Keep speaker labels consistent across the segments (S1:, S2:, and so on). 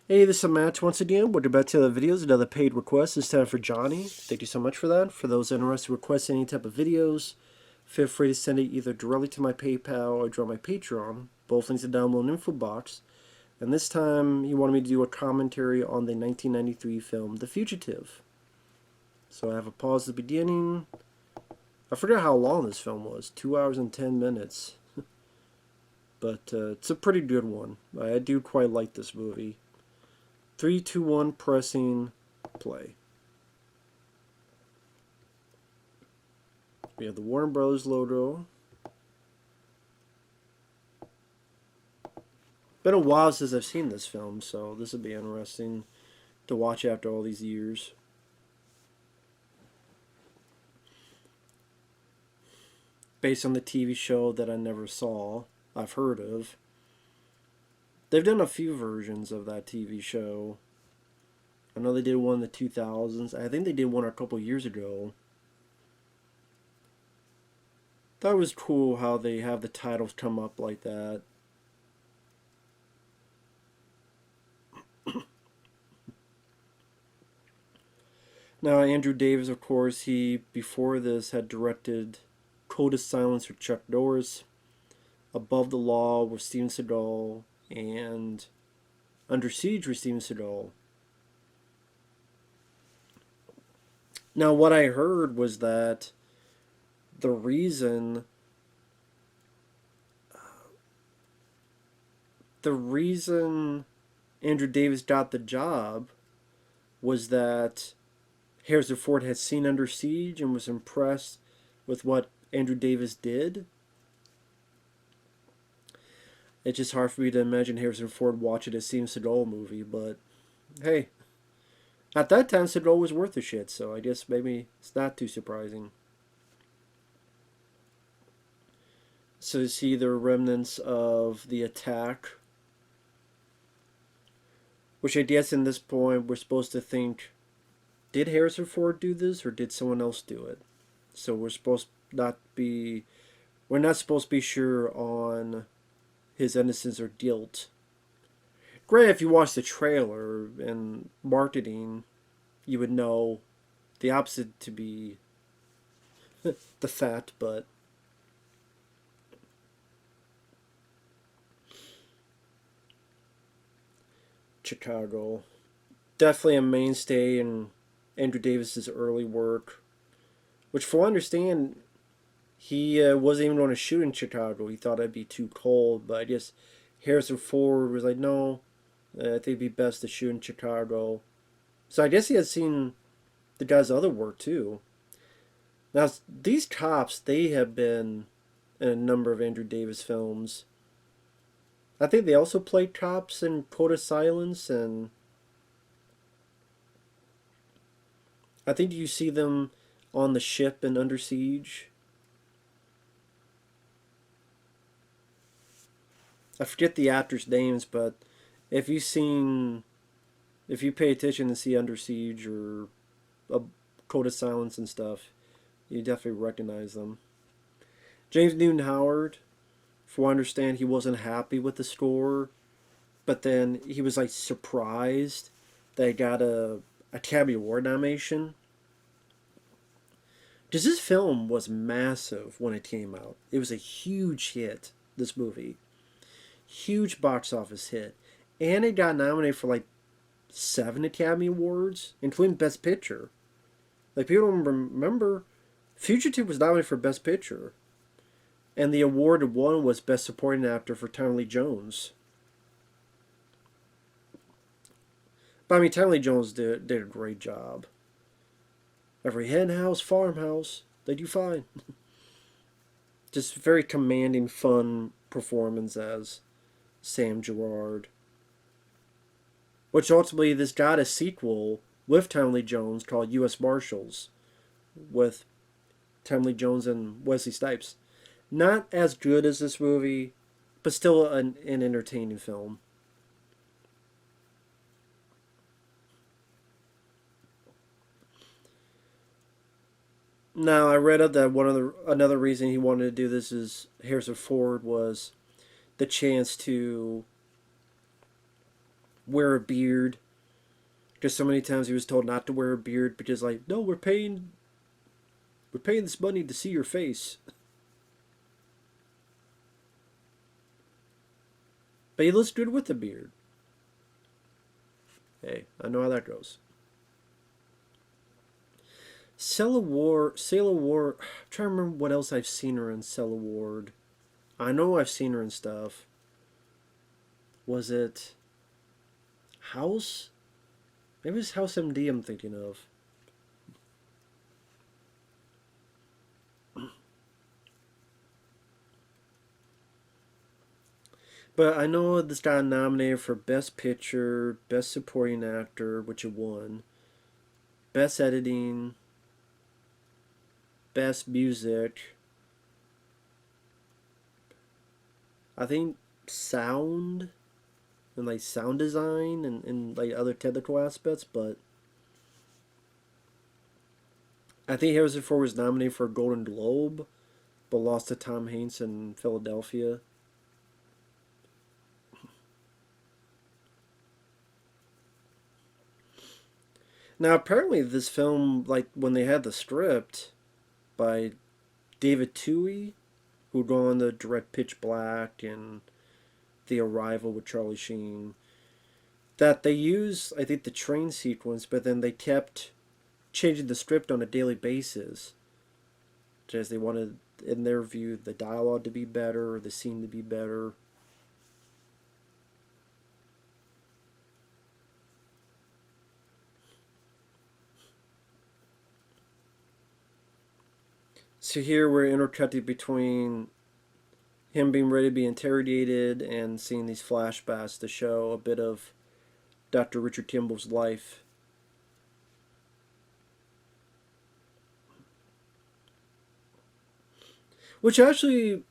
S1: Hey, this is Matt once again. Welcome back to the videos. Another paid request. This time for Johnny. Thank you so much for that. For those interested in requesting any type of videos, feel free to send it either directly to my PayPal or join my Patreon. Both links are down below in the info box. And this time, he wanted me to do a commentary on the 1993 film The Fugitive. So I have a pause at the beginning. I forget how long this film was. 2 hours and 10 minutes. But it's a pretty good one. I do quite like this movie. 3, 2, 1, pressing play. We have the Warner Bros. Logo. Been a while since I've seen this film, so this would be interesting to watch after all these years. Based on the TV show that I never saw, I've heard of. They've done a few versions of that TV show. I know they did one in the 2000s. I think they did one a couple years ago. Thought it was cool how they have the titles come up like that. Now, Andrew Davis, of course, he, before this, had directed Code of Silence with Chuck Norris, Above the Law with Steven Seagal, and Under Siege with Steven Seagal. Now, what I heard was that the reason Andrew Davis got the job was that Harrison Ford had seen Under Siege and was impressed with what Andrew Davis did. It's just hard for me to imagine Harrison Ford watching a Steven Seagal movie, but hey, at that time Seagal was worth a shit, so I guess maybe it's not too surprising. So you see the remnants of the attack, which I guess in this point we're supposed to think, did Harrison Ford do this or did someone else do it? So we're not supposed to be sure on his innocence or guilt. Granted, if you watch the trailer and marketing, you would know the opposite to be the fact, but Chicago. Definitely a mainstay in Andrew Davis's early work, which, for I understand, he wasn't even going to shoot in Chicago. He thought it'd be too cold, but I guess Harrison Ford was like, no, I think it'd be best to shoot in Chicago. So I guess he had seen the guy's other work too. Now, these cops, they have been in a number of Andrew Davis films. I think they also played cops in Code of Silence, and I think you see them on the ship in Under Siege. I forget the actors' names, but if you pay attention to see Under Siege or a Code of Silence and stuff, you definitely recognize them. James Newton Howard, from what I understand, he wasn't happy with the score, but then he was like surprised that he got a Academy Award nomination. Because this film was massive when it came out. It was a huge hit, this movie. Huge box office hit. And it got nominated for like 7 Academy Awards, including Best Picture. Like, people don't remember, Fugitive was nominated for Best Picture. And the award it won was Best Supporting Actor for Tommy Lee Jones. But I mean, Tommy Lee Jones did a great job. Every hen house, farmhouse, they do fine. Just very commanding, fun performance as Sam Gerard. Which ultimately, this got a sequel with Tommy Lee Jones called U.S. Marshals, with Tommy Lee Jones and Wesley Snipes. Not as good as this movie, but still an entertaining film. Now, I read up that another reason he wanted to do this is Harrison Ford was the chance to wear a beard. Because so many times he was told not to wear a beard because, like, no, we're paying this money to see your face. But he looks good with a beard. Hey, I know how that goes. Sela Ward. I'm trying to remember what else I've seen her in. Sela Ward. I know I've seen her in stuff. Was it House? Maybe it's House MD I'm thinking of. But I know this got nominated for Best Picture, Best Supporting Actor, which it won, Best Editing, Best Music. I think Sound and like sound design and like other technical aspects, but I think Harrison Ford was nominated for a Golden Globe, but lost to Tom Hanks in Philadelphia. Now, apparently, this film, like when they had the script by David Twohy, who'd go on to direct Pitch Black and The Arrival with Charlie Sheen, that they used, I think, the train sequence, but then they kept changing the script on a daily basis because they wanted, in their view, the dialogue to be better, or the scene to be better. So here we're intercutting between him being ready to be interrogated and seeing these flashbacks to show a bit of Dr. Richard Kimble's life. Which actually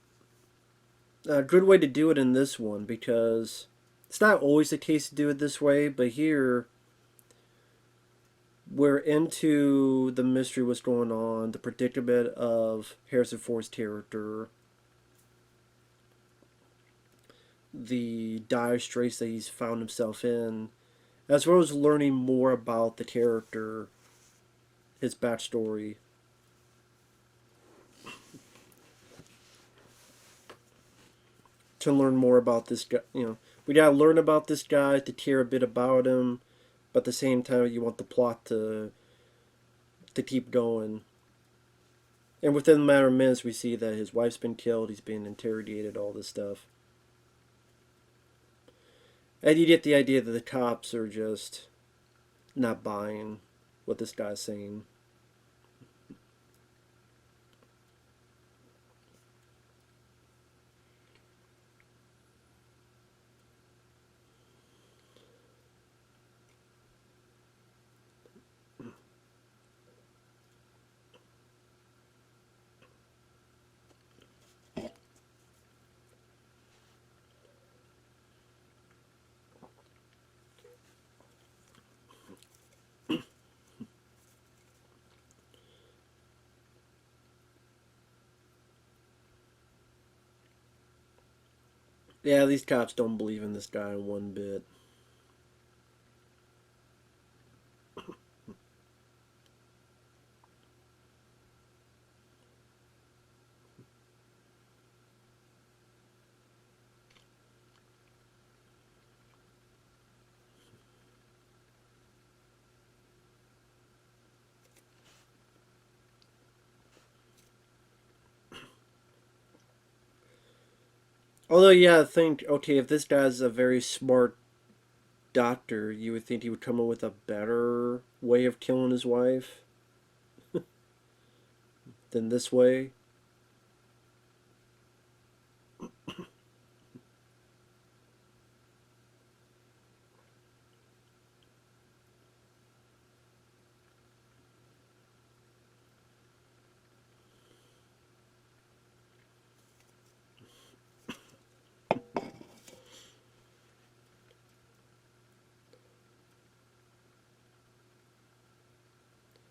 S1: a good way to do it in this one, because it's not always the case to do it this way, but here we're into the mystery, what's going on, the predicament of Harrison Ford's character, the dire straits that he's found himself in, as well as learning more about the character, his backstory. To learn more about this guy, we gotta learn about this guy to care a bit about him, but at the same time, you want the plot to keep going. And within a matter of minutes, we see that his wife's been killed, he's being interrogated, all this stuff. And you get the idea that the cops are just not buying what this guy's saying. Yeah, these cops don't believe in this guy one bit. Although, yeah, I think, okay, if this guy's a very smart doctor, you would think he would come up with a better way of killing his wife than this way.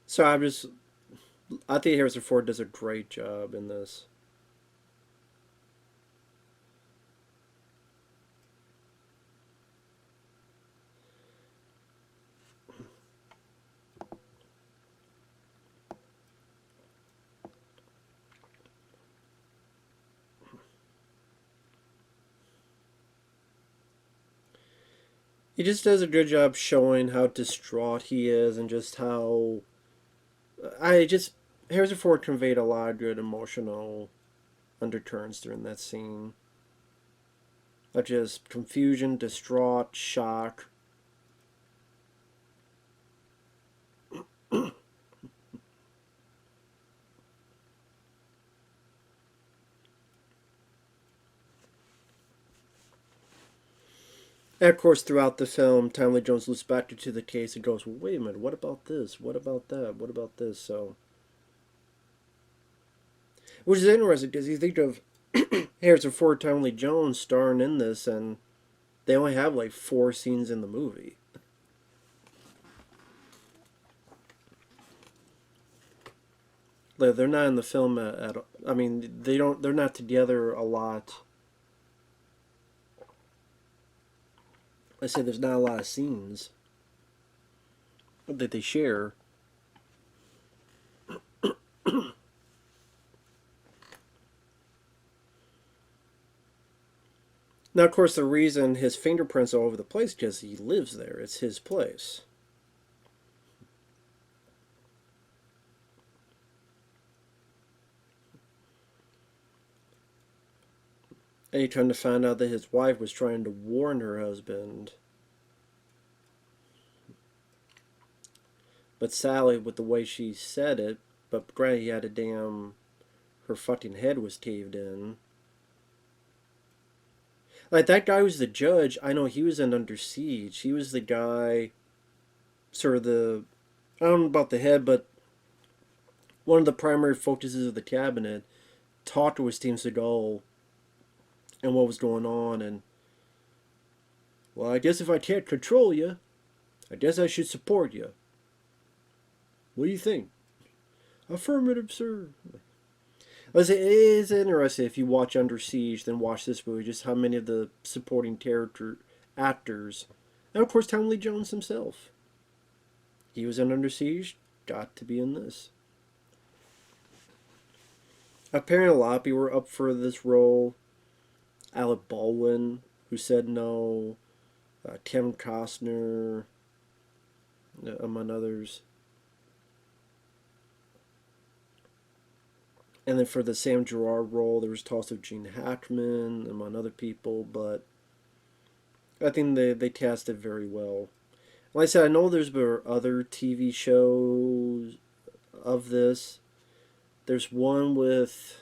S1: So I think Harrison Ford does a great job in this. He just does a good job showing how distraught he is and just how I just Harrison Ford conveyed a lot of good emotional undertones during that scene. Of just confusion, distraught, shock. And of course, throughout the film, Tommy Lee Jones looks back into the case and goes, well, wait a minute, what about this? What about that? What about this? So, which is interesting because you think of Harrison Ford, Tommy Lee Jones starring in this, and they only have like 4 scenes in the movie. Like, they're not in the film at I mean, they don't. They're not together a lot. I say there's not a lot of scenes that they share. Now, of course, the reason his fingerprints are all over the place because he lives there. It's his place. And he trying to find out that his wife was trying to warn her husband. But Sally, with the way she said it, but granted, he had a damn. Her fucking head was caved in. Like, that guy was the judge. I know he was in Under Siege. He was the guy. Sort of the. I don't know about the head, but one of the primary focuses of the cabinet talked to Steven Seagal and what was going on. And, well, I guess if I can't control you, I guess I should support you. What do you think? Affirmative, sir. It is interesting if you watch Under Siege, then watch this movie, just how many of the supporting character actors, and of course Tommy Lee Jones himself. He was in Under Siege, got to be in this. Apparently a lot of people were up for this role. Alec Baldwin, who said no, Kevin Costner, among others. And then for the Sam Gerard role, there was talks of Gene Hackman, among other people, but I think they cast it very well. Like I said, I know there's been other TV shows of this. There's one with,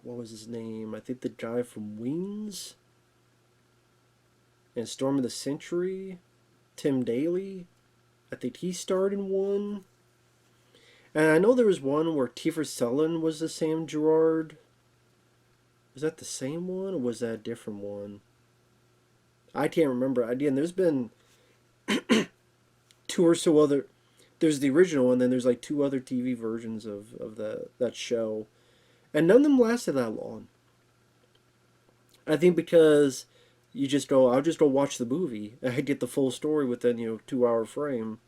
S1: what was his name? I think the guy from Wings and Storm of the Century, Tim Daly. I think he starred in one. And I know there was one where Kiefer Sutherland was the Sam Gerard. Was that the same one, or was that a different one? I can't remember. Again, there's been 2 or so other. There's the original one, then there's like 2 other TV versions of that show. And none of them lasted that long. I think because you just go, I'll just go watch the movie. I get the full story within, 2-hour frame.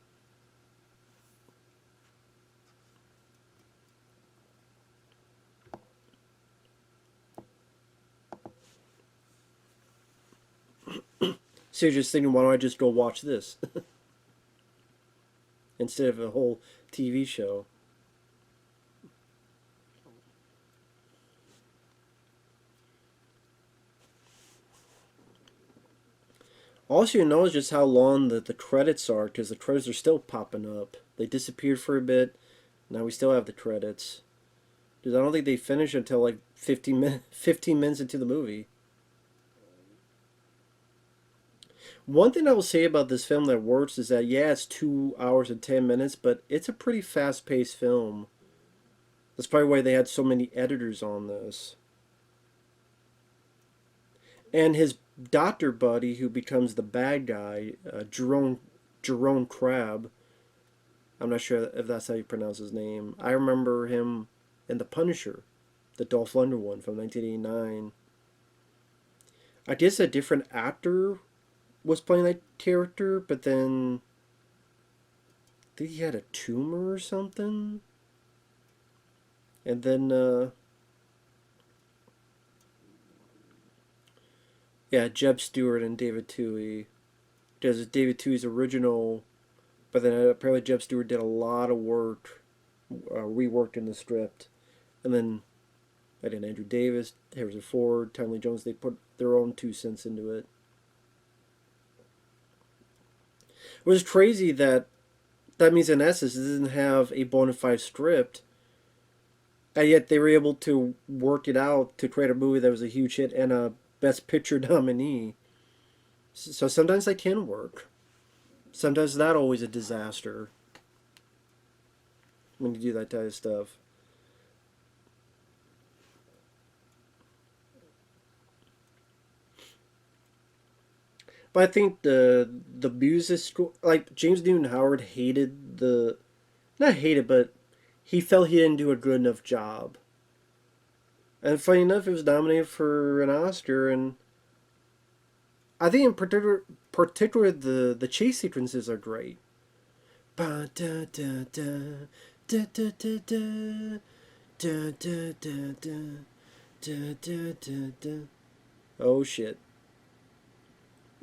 S1: So you're just thinking, why don't I just go watch this? Instead of a whole TV show. Also, you know just how long the credits are, because the credits are still popping up. They disappeared for a bit. Now we still have the credits. Because I don't think they finish until like 15 minutes into the movie. One thing I will say about this film that works is that, yeah, it's 2 hours and 10 minutes, but it's a pretty fast-paced film. That's probably why they had so many editors on this. And his doctor buddy, who becomes the bad guy, Jeroen Krabbé. I'm not sure if that's how you pronounce his name. I remember him in The Punisher, the Dolph Lundgren one from 1989. I guess a different actor was playing that character, but then I think he had a tumor or something. And then, yeah, Jeb Stuart and David Twohy. Because it's David Twohy's original, but then apparently Jeb Stewart did a lot of work, reworked in the script, and then I did Andrew Davis, Harrison Ford, Tommy Lee Jones. They put their own 2 cents into it. It was crazy that means in essence it doesn't have a bona fide script, and yet they were able to work it out to create a movie that was a huge hit and a Best Picture nominee. So sometimes that can work. Sometimes not always a disaster when you do that type of stuff. But I think the music score, like James Newton Howard hated the, not hated, but he felt he didn't do a good enough job. And funny enough, it was nominated for an Oscar, and I think in particular the chase sequences are great. Ba da da da da da da da da da da da da da da. Oh shit!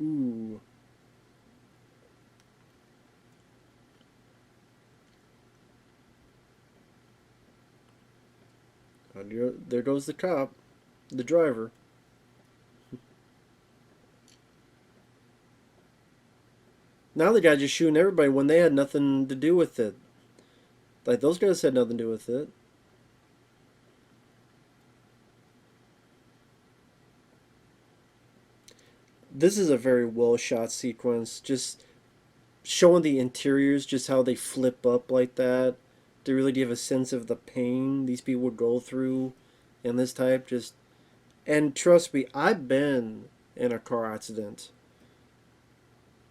S1: Ooh. There goes the cop, the driver. Now the guy just shooting everybody when they had nothing to do with it. Like those guys had nothing to do with it. This is a very well shot sequence. Just showing the interiors, just how they flip up like that, to really give a sense of the pain these people would go through in this type. Just and trust me, I've been in a car accident.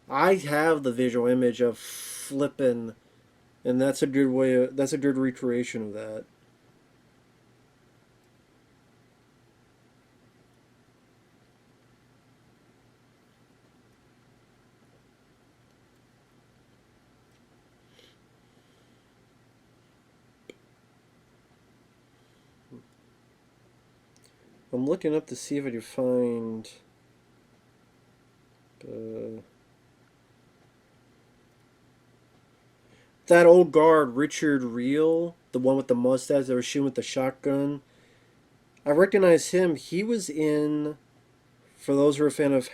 S1: I have the visual image of flipping, and that's a good way. That's a good recreation of that. I'm looking up to see if I can find. Uh, that old guard, Richard Reel, the one with the mustache that was shooting with the shotgun. I recognize him. He was in, for those who are a fan of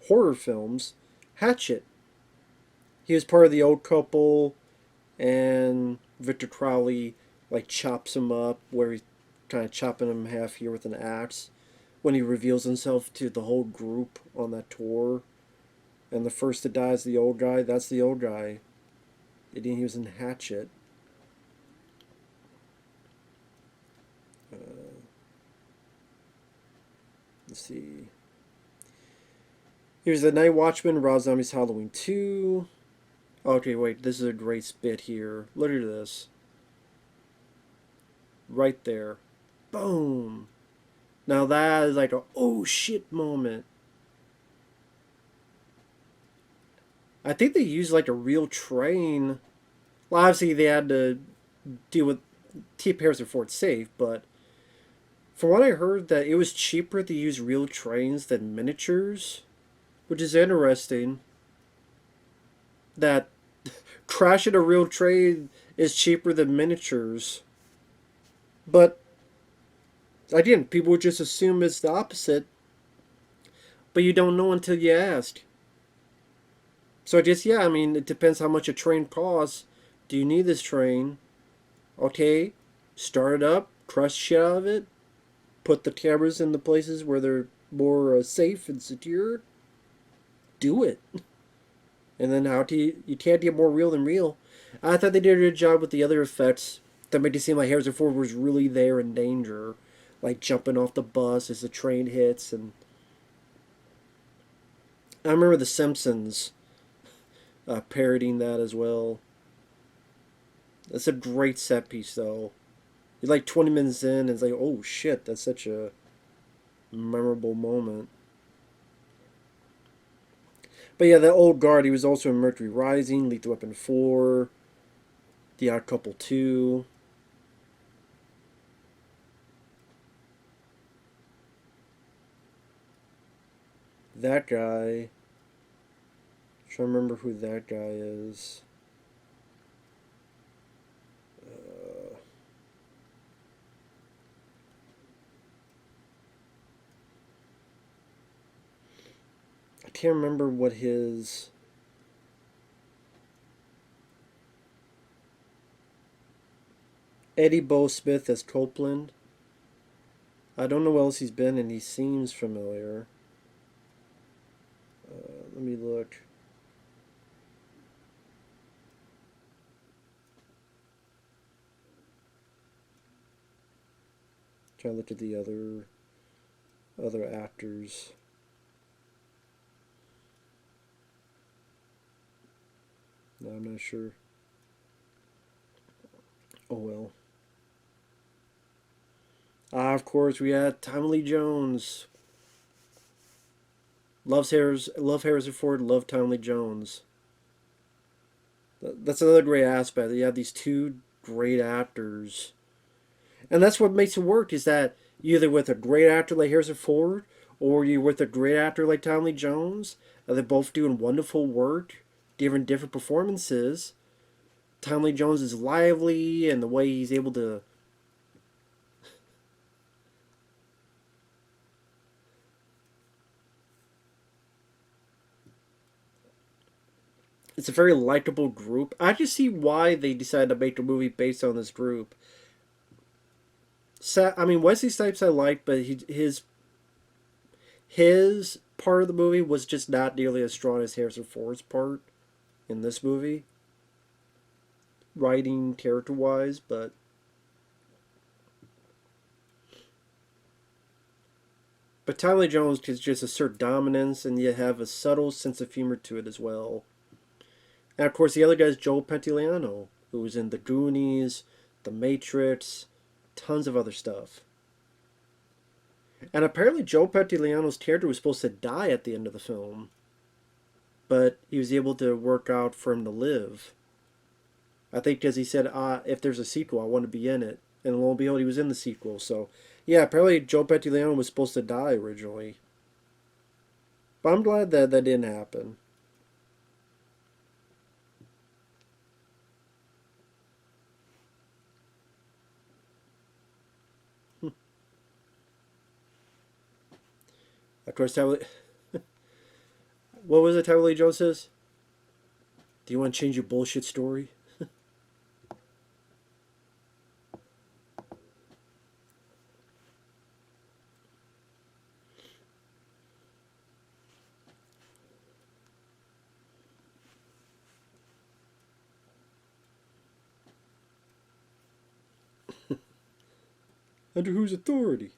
S1: horror films, Hatchet. He was part of the old couple, and Victor Crowley like chops him up, where he's kind of chopping him in half here with an axe when he reveals himself to the whole group on that tour. And the first to die is the old guy. That's the old guy. He was in Hatchet. Let's see. Here's the Night Watchman, Rob Zombie's Halloween 2. Okay, wait, this is a great bit here. Look at this. Right there. Boom. Now that is like a oh shit moment. I think they used like a real train. Well, obviously they had to deal with keep Harrison Ford safe, but from what I heard, that it was cheaper to use real trains than miniatures, which is interesting. That crashing a real train is cheaper than miniatures, but again, people would just assume it's the opposite, but you don't know until you ask. So I guess, yeah, I mean, it depends how much a train costs. Do you need this train? Okay, start it up, crush shit out of it, put the cameras in the places where they're more safe and secure. Do it. And then how do you can't get more real than real. I thought they did a good job with the other effects that made it seem like Harrison Ford was really there in danger, like jumping off the bus as the train hits. And I remember The Simpsons parodying that as well. That's a great set piece, though. You're like 20 minutes in, and it's like, oh shit, that's such a memorable moment. But yeah, that old guard, he was also in Mercury Rising, Lethal Weapon 4, The Odd Couple 2. That guy. Trying to remember who that guy is. I can't remember what his... Eddie Bo Smith as Copeland. I don't know what else he's been in. He seems familiar. Let me look. Try to look at the other actors. No, I'm not sure. Oh well. Of course, we had Tommy Lee Jones. Love Harrison Ford, love Tommy Lee Jones. That's another great aspect. You have these two great actors. And that's what makes it work, is that you're either with a great actor like Harrison Ford, or you're with a great actor like Tommy Lee Jones, and they're both doing wonderful work, giving different performances. Tommy Lee Jones is lively, and the way he's able to... It's a very likable group. I just see why they decided to make a movie based on this group. I mean, Wesley Snipes I liked, but his part of the movie was just not nearly as strong as Harrison Ford's part in this movie. Writing, character-wise, but... But Tommy Lee Jones can just assert dominance, and yet have a subtle sense of humor to it as well. And of course, the other guy is Joe Pantoliano, who was in The Goonies, The Matrix, tons of other stuff. And apparently Joe Pantoliano's character was supposed to die at the end of the film. But he was able to work out for him to live. I think because he said, if there's a sequel, I want to be in it. And lo and behold, he was in the sequel. So, yeah, apparently Joe Pantoliano was supposed to die originally. But I'm glad that that didn't happen. Of course, what was it Tommy Lee Jones says? Do you want to change your bullshit story? Under whose authority?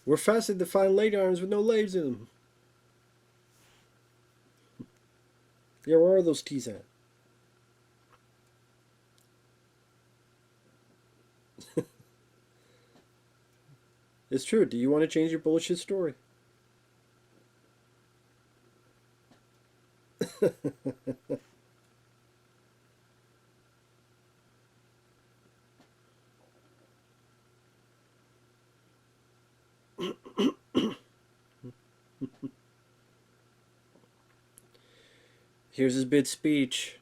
S1: We're fastened to find leg irons with no legs in them. Yeah, where are those tees at? It's true. Do you want to change your bullshit story? Here's his big speech.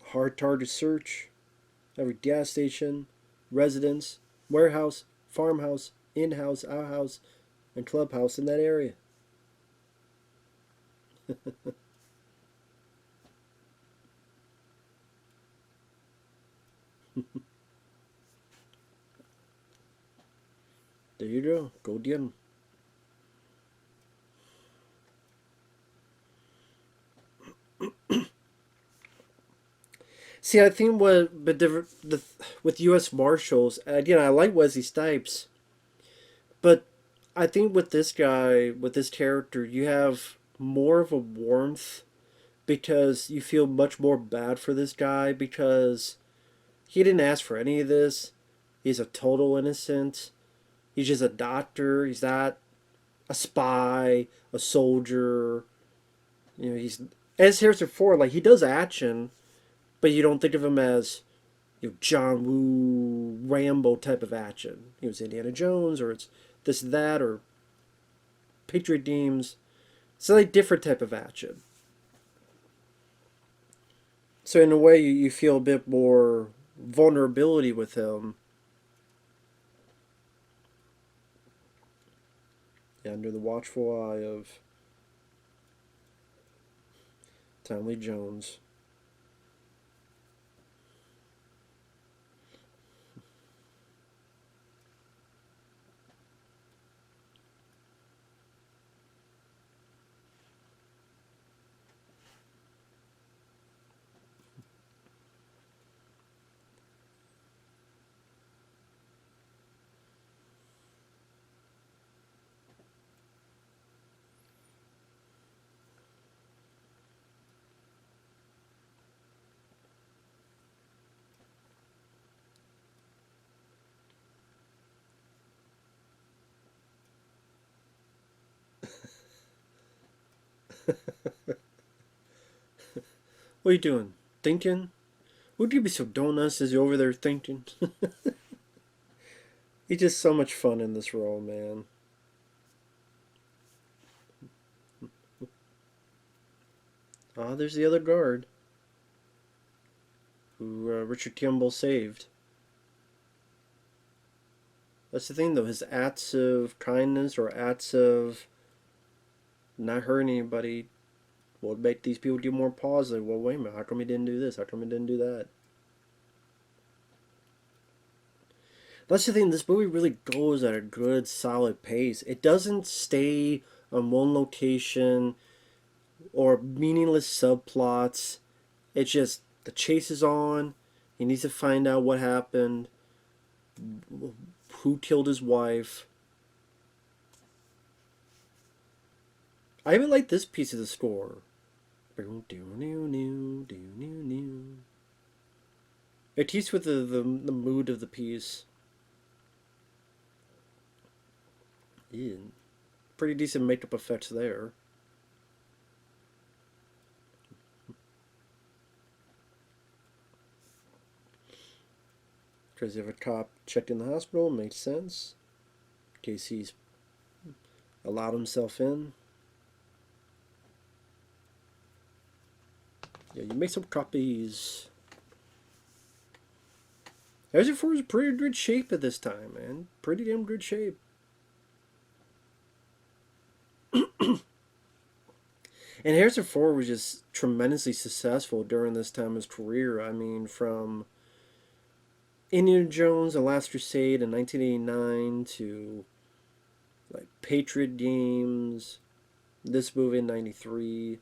S1: Hard target search. Every gas station, residence, warehouse, farmhouse, in-house, outhouse, and clubhouse in that area. There you go. Go get him. See, I think with U.S. Marshals, again, I like Wesley Snipes, but I think with this guy, with this character, you have more of a warmth because you feel much more bad for this guy because he didn't ask for any of this. He's a total innocent. He's just a doctor. He's not a spy, a soldier. You know, he's as Harrison Ford. Like he does action, but you don't think of him as John Woo Rambo type of action. He was Indiana Jones, or it's this that, or Patriot Games. It's a like different type of action. So in a way, you feel a bit more vulnerability with him. Yeah, under the watchful eye of Tommy Lee Jones. What are you doing? Thinking? Would you be so donuts as you're over there thinking? He's just so much fun in this role, man. Ah, there's the other guard who Richard Kimble saved. That's the thing, though. His acts of kindness or acts of not hurting anybody will make these people get more positive. Well, wait a minute. How come he didn't do this? How come he didn't do that? That's the thing. This movie really goes at a good, solid pace. It doesn't stay on one location or meaningless subplots. It's just the chase is on. He needs to find out what happened, who killed his wife. I even like this piece of the score. It keeps with the mood of the piece. Yeah, pretty decent makeup effects there. Because if a cop checked in the hospital, makes sense. In case he's allowed himself in. Yeah, you make some copies. Harrison Ford is pretty good shape at this time, man. Pretty damn good shape. And Harrison Ford was just tremendously successful during this time of his career. I mean, from Indiana Jones, The Last Crusade in 1989 to like Patriot Games, this movie in 93.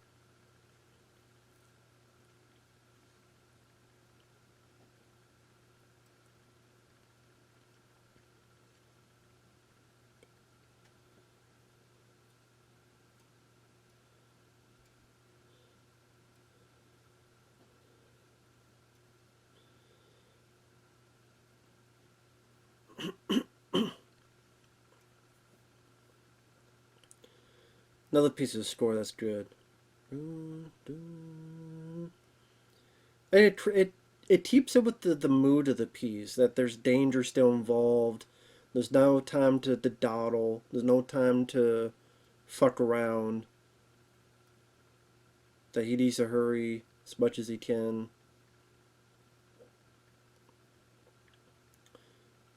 S1: Another piece of score that's good. And it keeps it with the mood of the piece, that there's danger still involved. There's no time to dawdle. There's no time to fuck around. That he needs to hurry as much as he can.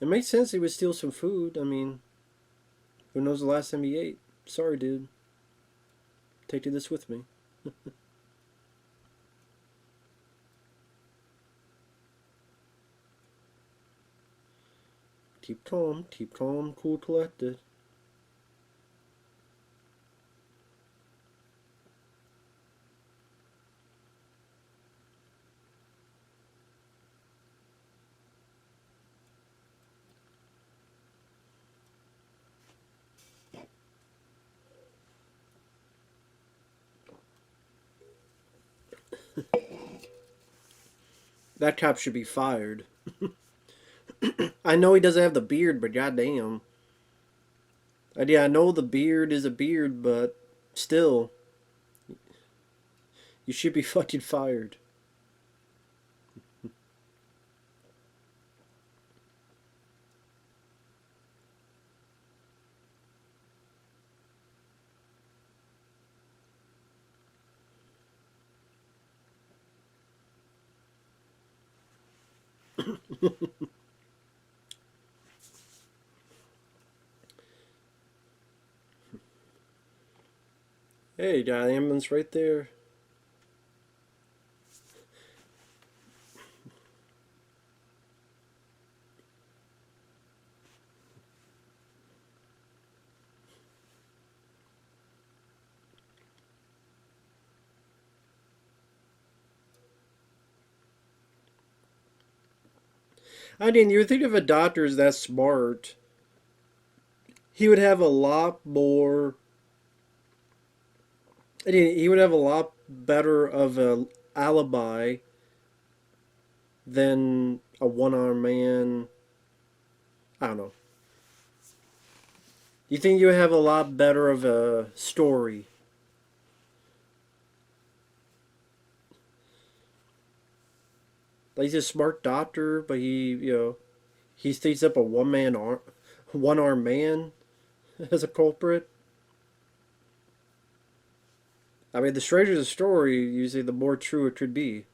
S1: It makes sense he would steal some food. I mean, who knows the last time he ate? Sorry, dude. Taking this with me. Keep calm, cool, collected. That cop should be fired. I know he doesn't have the beard, but goddamn. Yeah, I know the beard is a beard, but still, you should be fucking fired. Hey, got an ambulance right there. I mean, you would think if a doctor is that smart, he would have a lot more. I mean, he would have a lot better of a alibi than a one-armed man. I don't know. You think you would have a lot better of a story? Like he's a smart doctor, but he stays up a one-armed man as a culprit. I mean, the stranger the story, usually the more true it could be.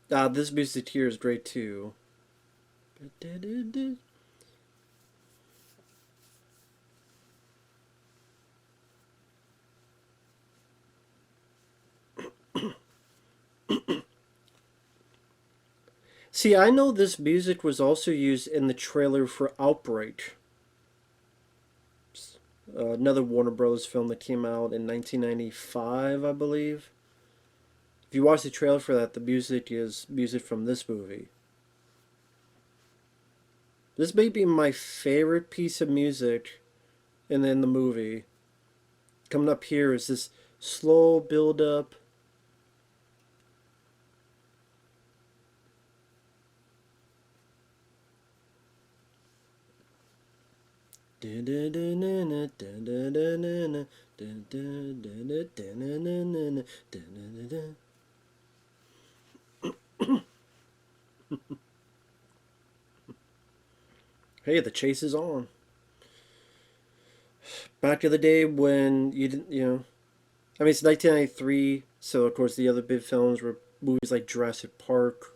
S1: This music here is great too. See, I know this music was also used in the trailer for Outbreak, another Warner Bros. Film that came out in 1995, I believe. If you watch the trailer for that, the music is music from this movie. This may be my favorite piece of music in the movie. Coming up here is this slow build up. Hey, the chase is on. Back to the day when you didn't, I mean, it's 1993, so of course the other big films were movies like Jurassic Park,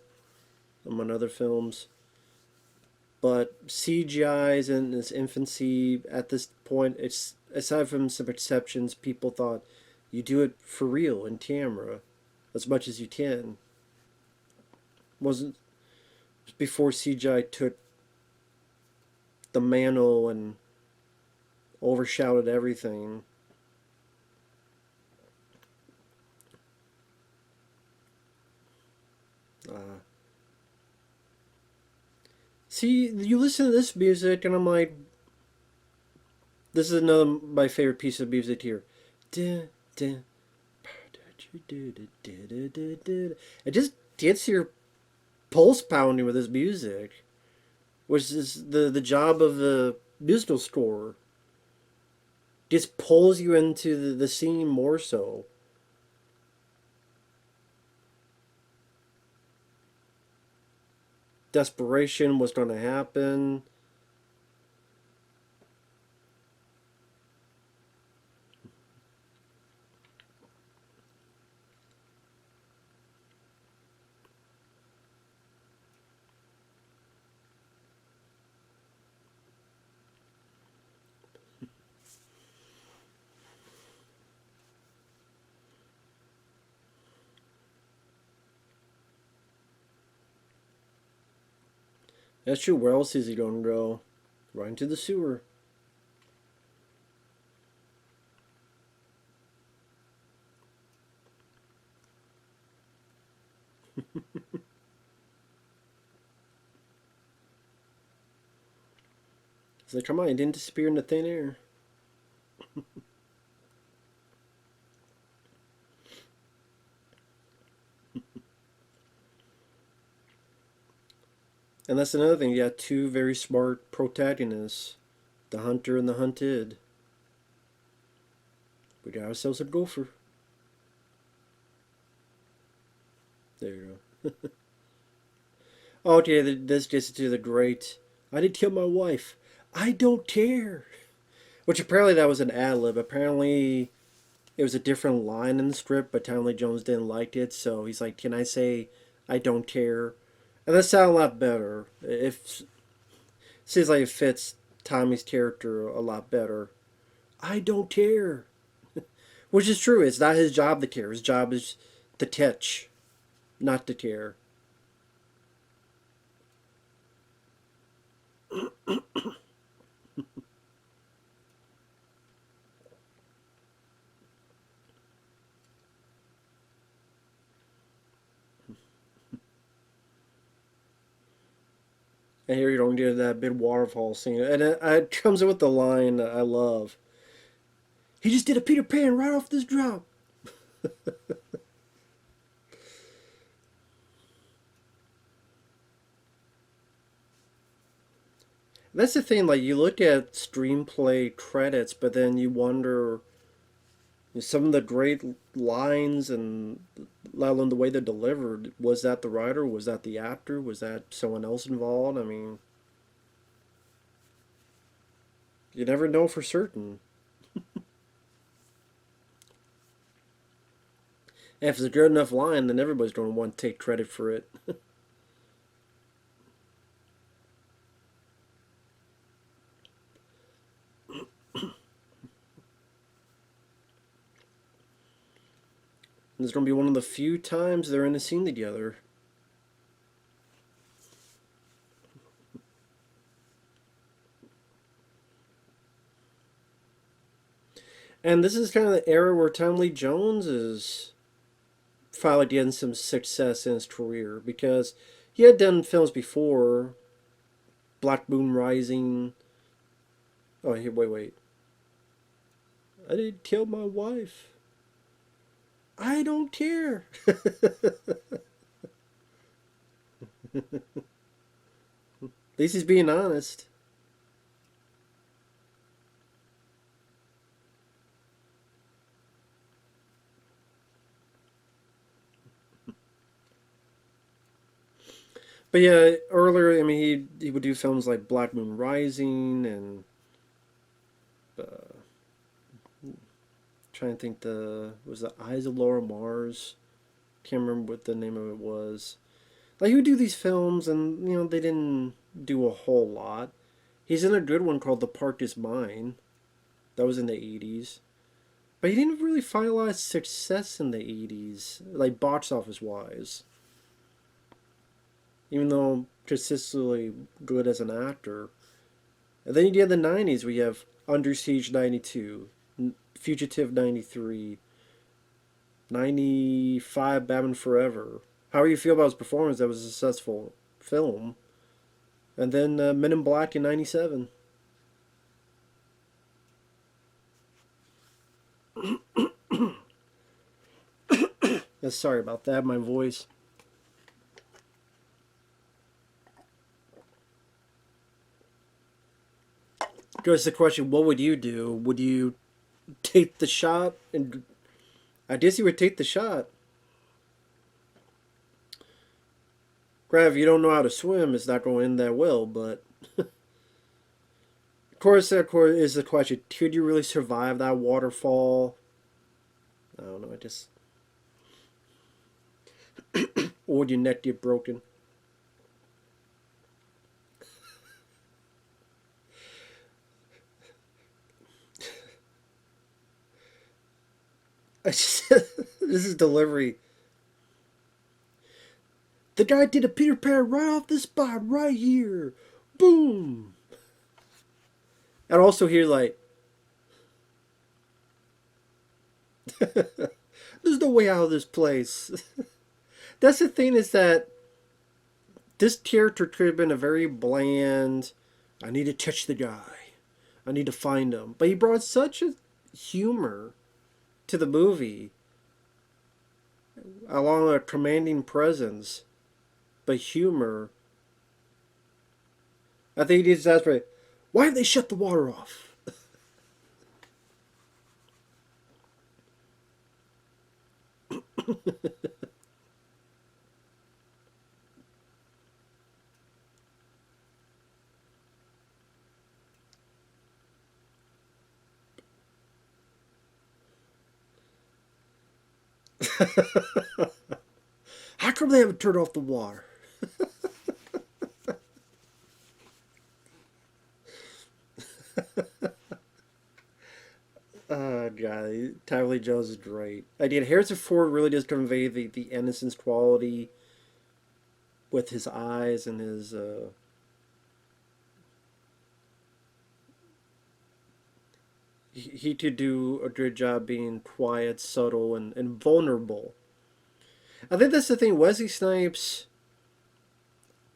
S1: among other films. But CGI is in its infancy at this point. It's aside from some exceptions, people thought you do it for real in camera as much as you can. Wasn't before CGI took the mantle and overshadowed everything. Uh, See, you listen to this music, and I'm like, this is another my favorite piece of music here. It just gets your pulse pounding with this music, which is the job of the musical score. Just pulls you into the scene more so. Desperation, what's going to happen. That's true. Where else is he going to go? Right into the sewer. He's like, come on, he didn't disappear into thin air. And that's another thing. You got two very smart protagonists, the hunter and the hunted. We got ourselves a gopher. There you go. Oh, yeah, this gets to the great. I did kill my wife. I don't care. Which apparently that was an ad lib. Apparently it was a different line in the script, but Tommy Lee Jones didn't like it, so he's like, "Can I say I don't care?" And that sounds a lot better. If seems like it fits Tommy's character a lot better. I don't care, which is true. It's not his job to care. His job is to catch, not to care. And here you don't get that big waterfall scene, and it comes in with the line I love. He just did a Peter Pan right off this drop. That's the thing. Like you look at screenplay credits, but then you wonder some of the great lines and let alone the way they're delivered. Was that the writer? Was that the actor? Was that someone else involved? I mean, you never know for certain. And if it's a good enough line, then everybody's going to want to take credit for it. And it's going to be one of the few times they're in a scene together. And this is kind of the era where Tom Lee Jones is finally getting some success in his career because he had done films before, Black Moon Rising. Oh, here, wait. I did kill my wife. I don't care. At least he's being honest. But yeah, earlier, I mean, he would do films like Black Moon Rising and uh, trying to think was the Eyes of Laura Mars. Can't remember what the name of it was. Like he would do these films, and they didn't do a whole lot. He's in a good one called The Park Is Mine. That was in the '80s, but he didn't really find a lot of success in the '80s, like box office wise. Even though consistently good as an actor. And then you get the '90s. We have Under Siege '92, Fugitive '93, '95 Batman Forever. How do you feel about his performance? That was a successful film. And then Men in Black in '97. Sorry about that, my voice. Goes the question, what would you do? Would you take the shot? And I guess you would take the shot. Grav, you don't know how to swim, it's not going to end that well, but of course, that is the question. Could you really survive that waterfall? I don't know, I just... Or would your neck get broken? This is delivery. The guy did a Peter Pan right off the spot, right here. Boom. And also here, like, there's no way out of this place. That's the thing, is that this character could have been a very bland, I need to touch the guy. I need to find him. But he brought such a humor to the movie, along with a commanding presence, but humor. I think he's desperate. Why have they shut the water off? How come they haven't turned off the water? Oh, God. Tommy Lee Jones is great. Again, Harrison Ford really does convey the innocence quality with his eyes and his. He could do a good job being quiet, subtle, and vulnerable. I think that's the thing. Wesley Snipes.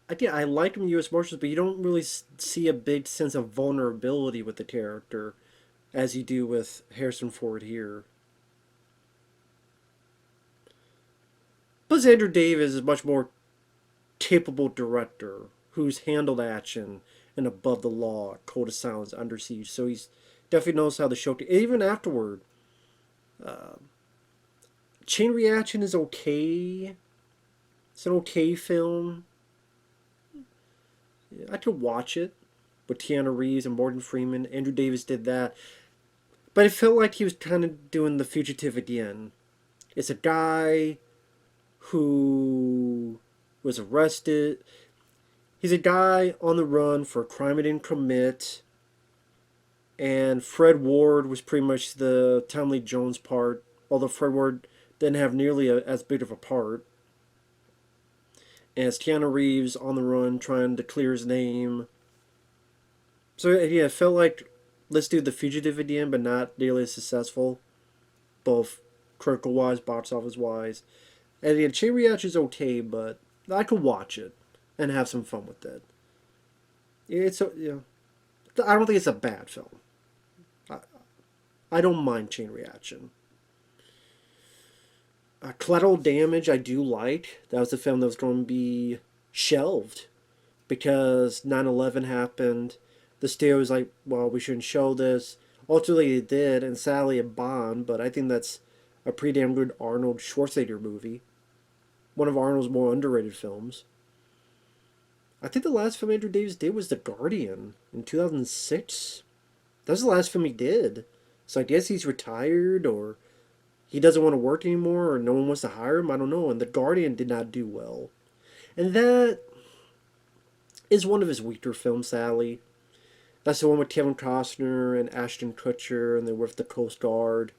S1: Again, I like him in U.S. Marshals, but you don't really see a big sense of vulnerability with the character as you do with Harrison Ford here. Plus, Andrew Davis is a much more capable director who's handled action and above the law, Cold as Silence, Under Siege. So he's definitely knows how to show. Even afterward, Chain Reaction is okay. It's an okay film. I could watch it with Keanu Reeves and Morgan Freeman. Andrew Davis did that. But it felt like he was kind of doing The Fugitive again. It's a guy who was arrested. He's a guy on the run for a crime he didn't commit. And Fred Ward was pretty much the Tommy Lee Jones part, although Fred Ward didn't have nearly as big of a part. And it's Keanu Reeves on the run trying to clear his name. So yeah, it felt like let's do The Fugitive again, but not nearly as successful, both critical wise, box office wise. And again, Chain Reaction is okay, but I could watch it and have some fun with it. It's I don't think it's a bad film. I don't mind Chain Reaction. Collateral Damage I do like. That was the film that was going to be shelved because 9/11 happened. The studio was like, well, we shouldn't show this. Ultimately it did, and sadly it bombed, but I think that's a pretty damn good Arnold Schwarzenegger movie. One of Arnold's more underrated films. I think the last film Andrew Davis did was The Guardian in 2006. That was the last film he did. So I guess he's retired, or he doesn't want to work anymore, or no one wants to hire him. I don't know. And The Guardian did not do well. And that is one of his weaker films, sadly. That's the one with Kevin Costner and Ashton Kutcher, and they're with the Coast Guard.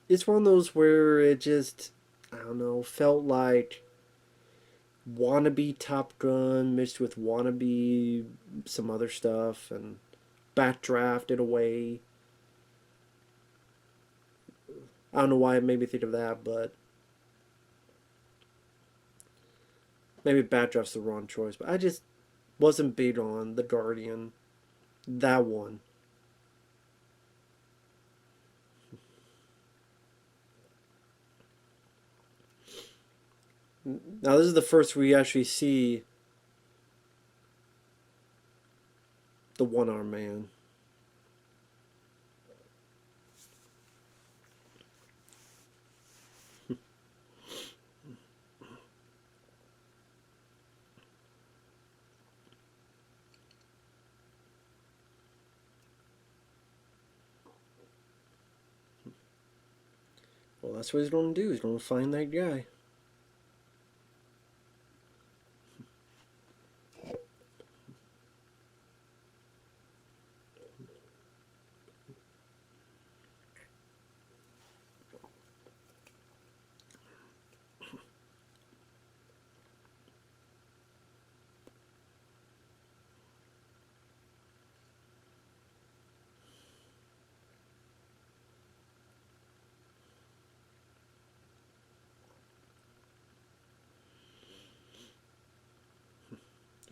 S1: It's one of those where it just, I don't know, felt like wannabe Top Gun mixed with wannabe some other stuff, and backdrafted away. I don't know why it made me think of that, but maybe backdraft's the wrong choice. But I just wasn't big on The Guardian. That one. Now this is the first we actually see the one-armed man. Well, that's what he's going to do. He's going to find that guy.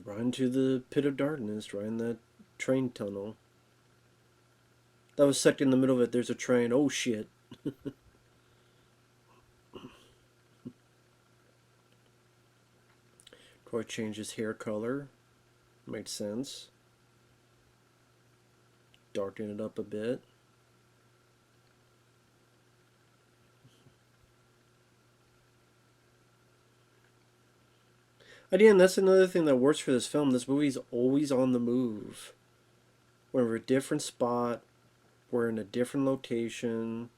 S1: Right into the pit of darkness, right in that train tunnel. That was sucked in the middle of it. There's a train. Oh shit. Troy changed his hair color. Made sense. Darken it up a bit. Again, that's another thing that works for this film. This movie's always on the move. We're in a different spot. We're in a different location.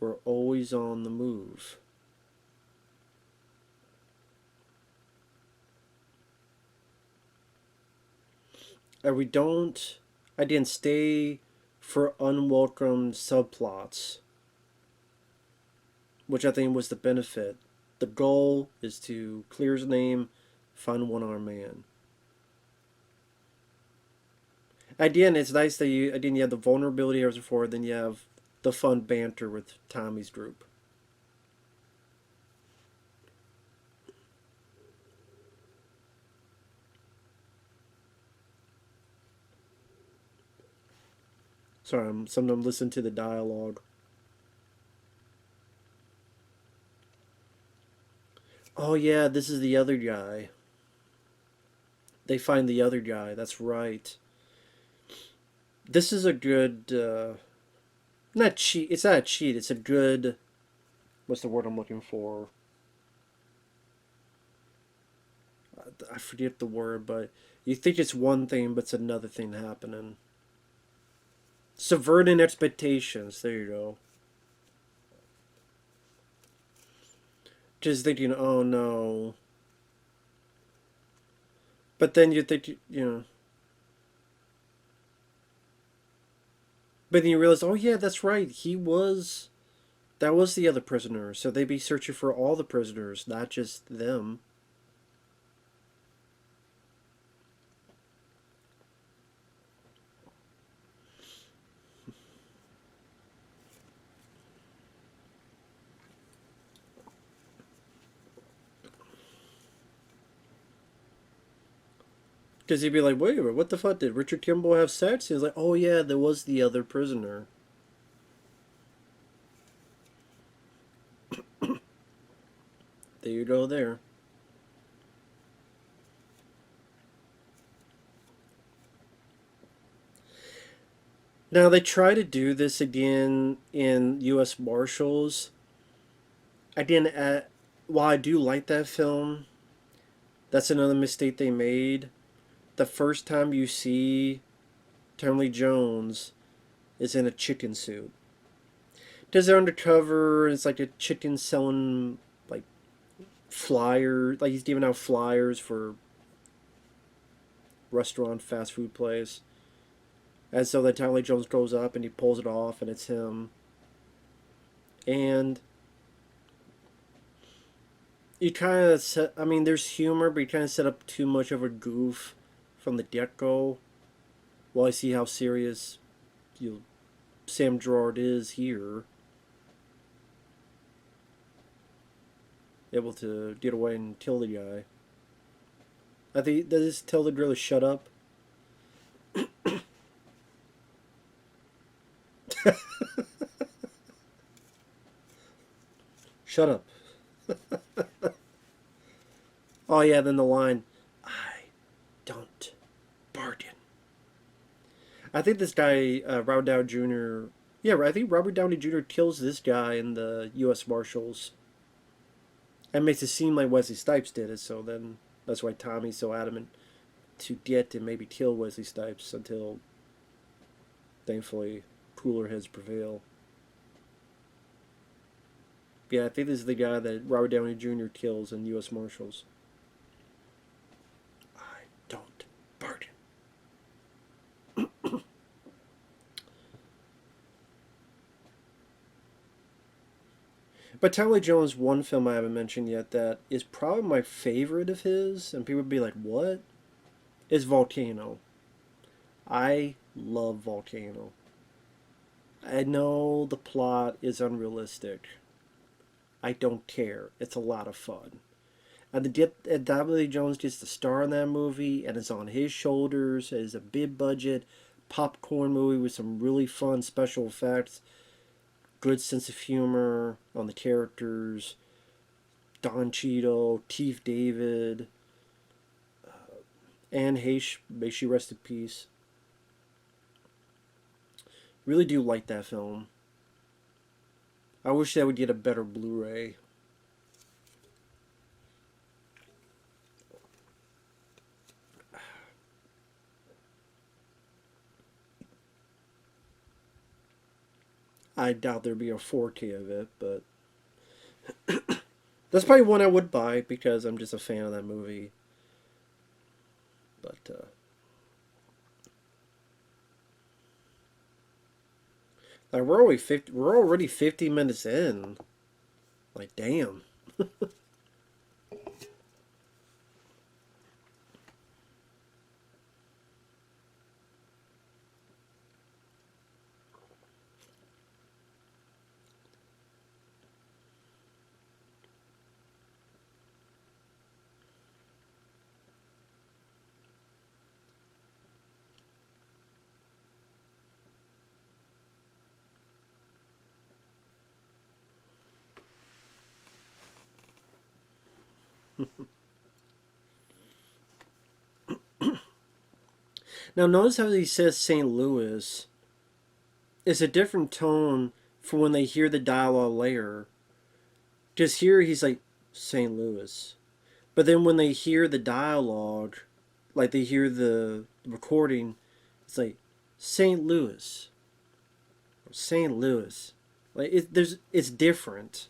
S1: We're always on the move. And we don't, again, stay for unwelcome subplots, which I think was the benefit. The goal is to clear his name, find one-armed man. Again, it's nice that you have the vulnerability as before, then you have the fun banter with Tommy's group. Sorry, I'm sometimes listening to the dialogue. Oh yeah, this is the other guy. They find the other guy. That's right. This is a good, not cheat. It's not a cheat. It's a good. What's the word I'm looking for? I forget the word, but you think it's one thing, but it's another thing happening. Subverting expectations. There you go. Just thinking, oh no. But then you think, but then you realize, oh yeah, that's right. That was the other prisoner. So they'd be searching for all the prisoners, not just them. Because he'd be like, wait a minute, what the fuck? Did Richard Kimble have sex? He's like, oh yeah, there was the other prisoner. There you go there. Now they try to do this again in U.S. Marshals. Again, while I do like that film, that's another mistake they made. The first time you see Tommy Lee Jones is in a chicken suit. Because they're undercover, and it's like a chicken selling like flyers, like he's giving out flyers for restaurant, fast food place. And so then Tommy Lee Jones goes up and he pulls it off, and it's him. And you kind of set, I mean, there's humor, but you kind of set up too much of a goof from the get-go. Well, I see how serious Sam Gerard is here. Able to get away and kill the guy. I think, does this tell the girl to shut up? Shut up. Oh yeah, then the line, I don't bargain. I think this guy, Robert Downey Jr. Yeah, I think Robert Downey Jr. kills this guy in the U.S. Marshals. And makes it seem like Wesley Snipes did it, so then that's why Tommy's so adamant to get and maybe kill Wesley Snipes until, thankfully, cooler heads prevail. Yeah, I think this is the guy that Robert Downey Jr. kills in U.S. Marshals. I don't bargain. But Tommy Lee Jones, one film I haven't mentioned yet that is probably my favorite of his, and people would be like, what? Is Volcano. I love Volcano. I know the plot is unrealistic. I don't care. It's a lot of fun. And Tommy Lee Jones gets the star in that movie, and it's on his shoulders. It's a big budget, popcorn movie with some really fun special effects, good sense of humor on the characters. Don Cheadle, Teef David, Anne Heche, may she rest in peace. Really do like that film. I wish that would get a better Blu-ray. I doubt there'd be a 4K of it, but that's probably one I would buy because I'm just a fan of that movie. But like we're already 50 minutes in. Like damn. Now notice how he says St. Louis. It's a different tone from when they hear the dialogue later. Just here he's like St. Louis. But then when they hear the dialogue, like they hear the recording, it's like St. Louis. St. Louis. Like it's different.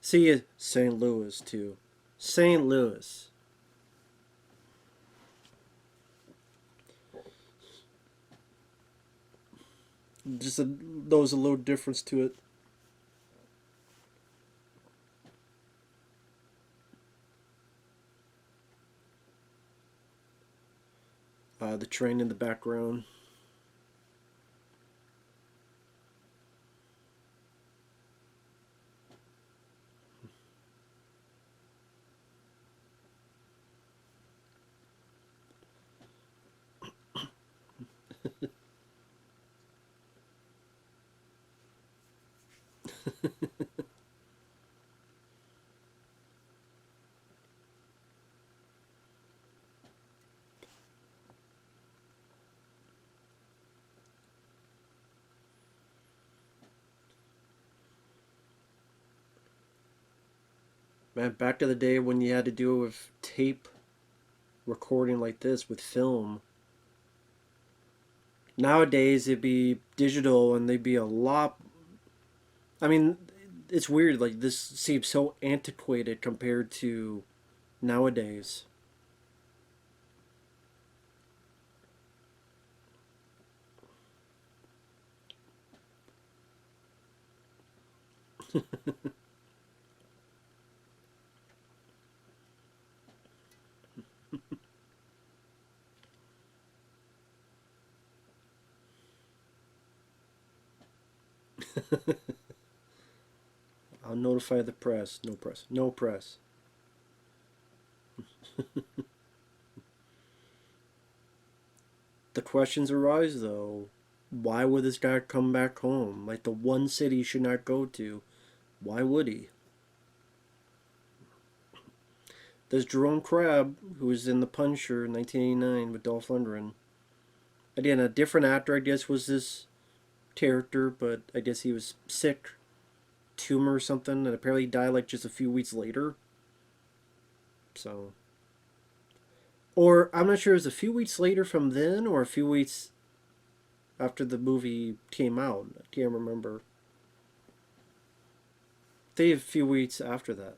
S1: See St. Louis too. St. Louis. Just those a little difference to it. The train in the background. Man, back to the day when you had to do it with tape recording like this with film. Nowadays it'd be digital and they'd be a lot. I mean, it's weird. Like this seems so antiquated compared to nowadays. I'll notify the press. No press. No press. The questions arise though. Why would this guy come back home? Like the one city he should not go to. Why would he? There's Jeroen Krabbé, who was in The Punisher in 1989 with Dolph Lundgren. Again, a different actor, I guess, was this character, but I guess he was sick, tumor or something, and apparently died like just a few weeks later. So, or I'm not sure it was a few weeks later from then, or a few weeks after the movie came out. I can't remember. I think a few weeks after that.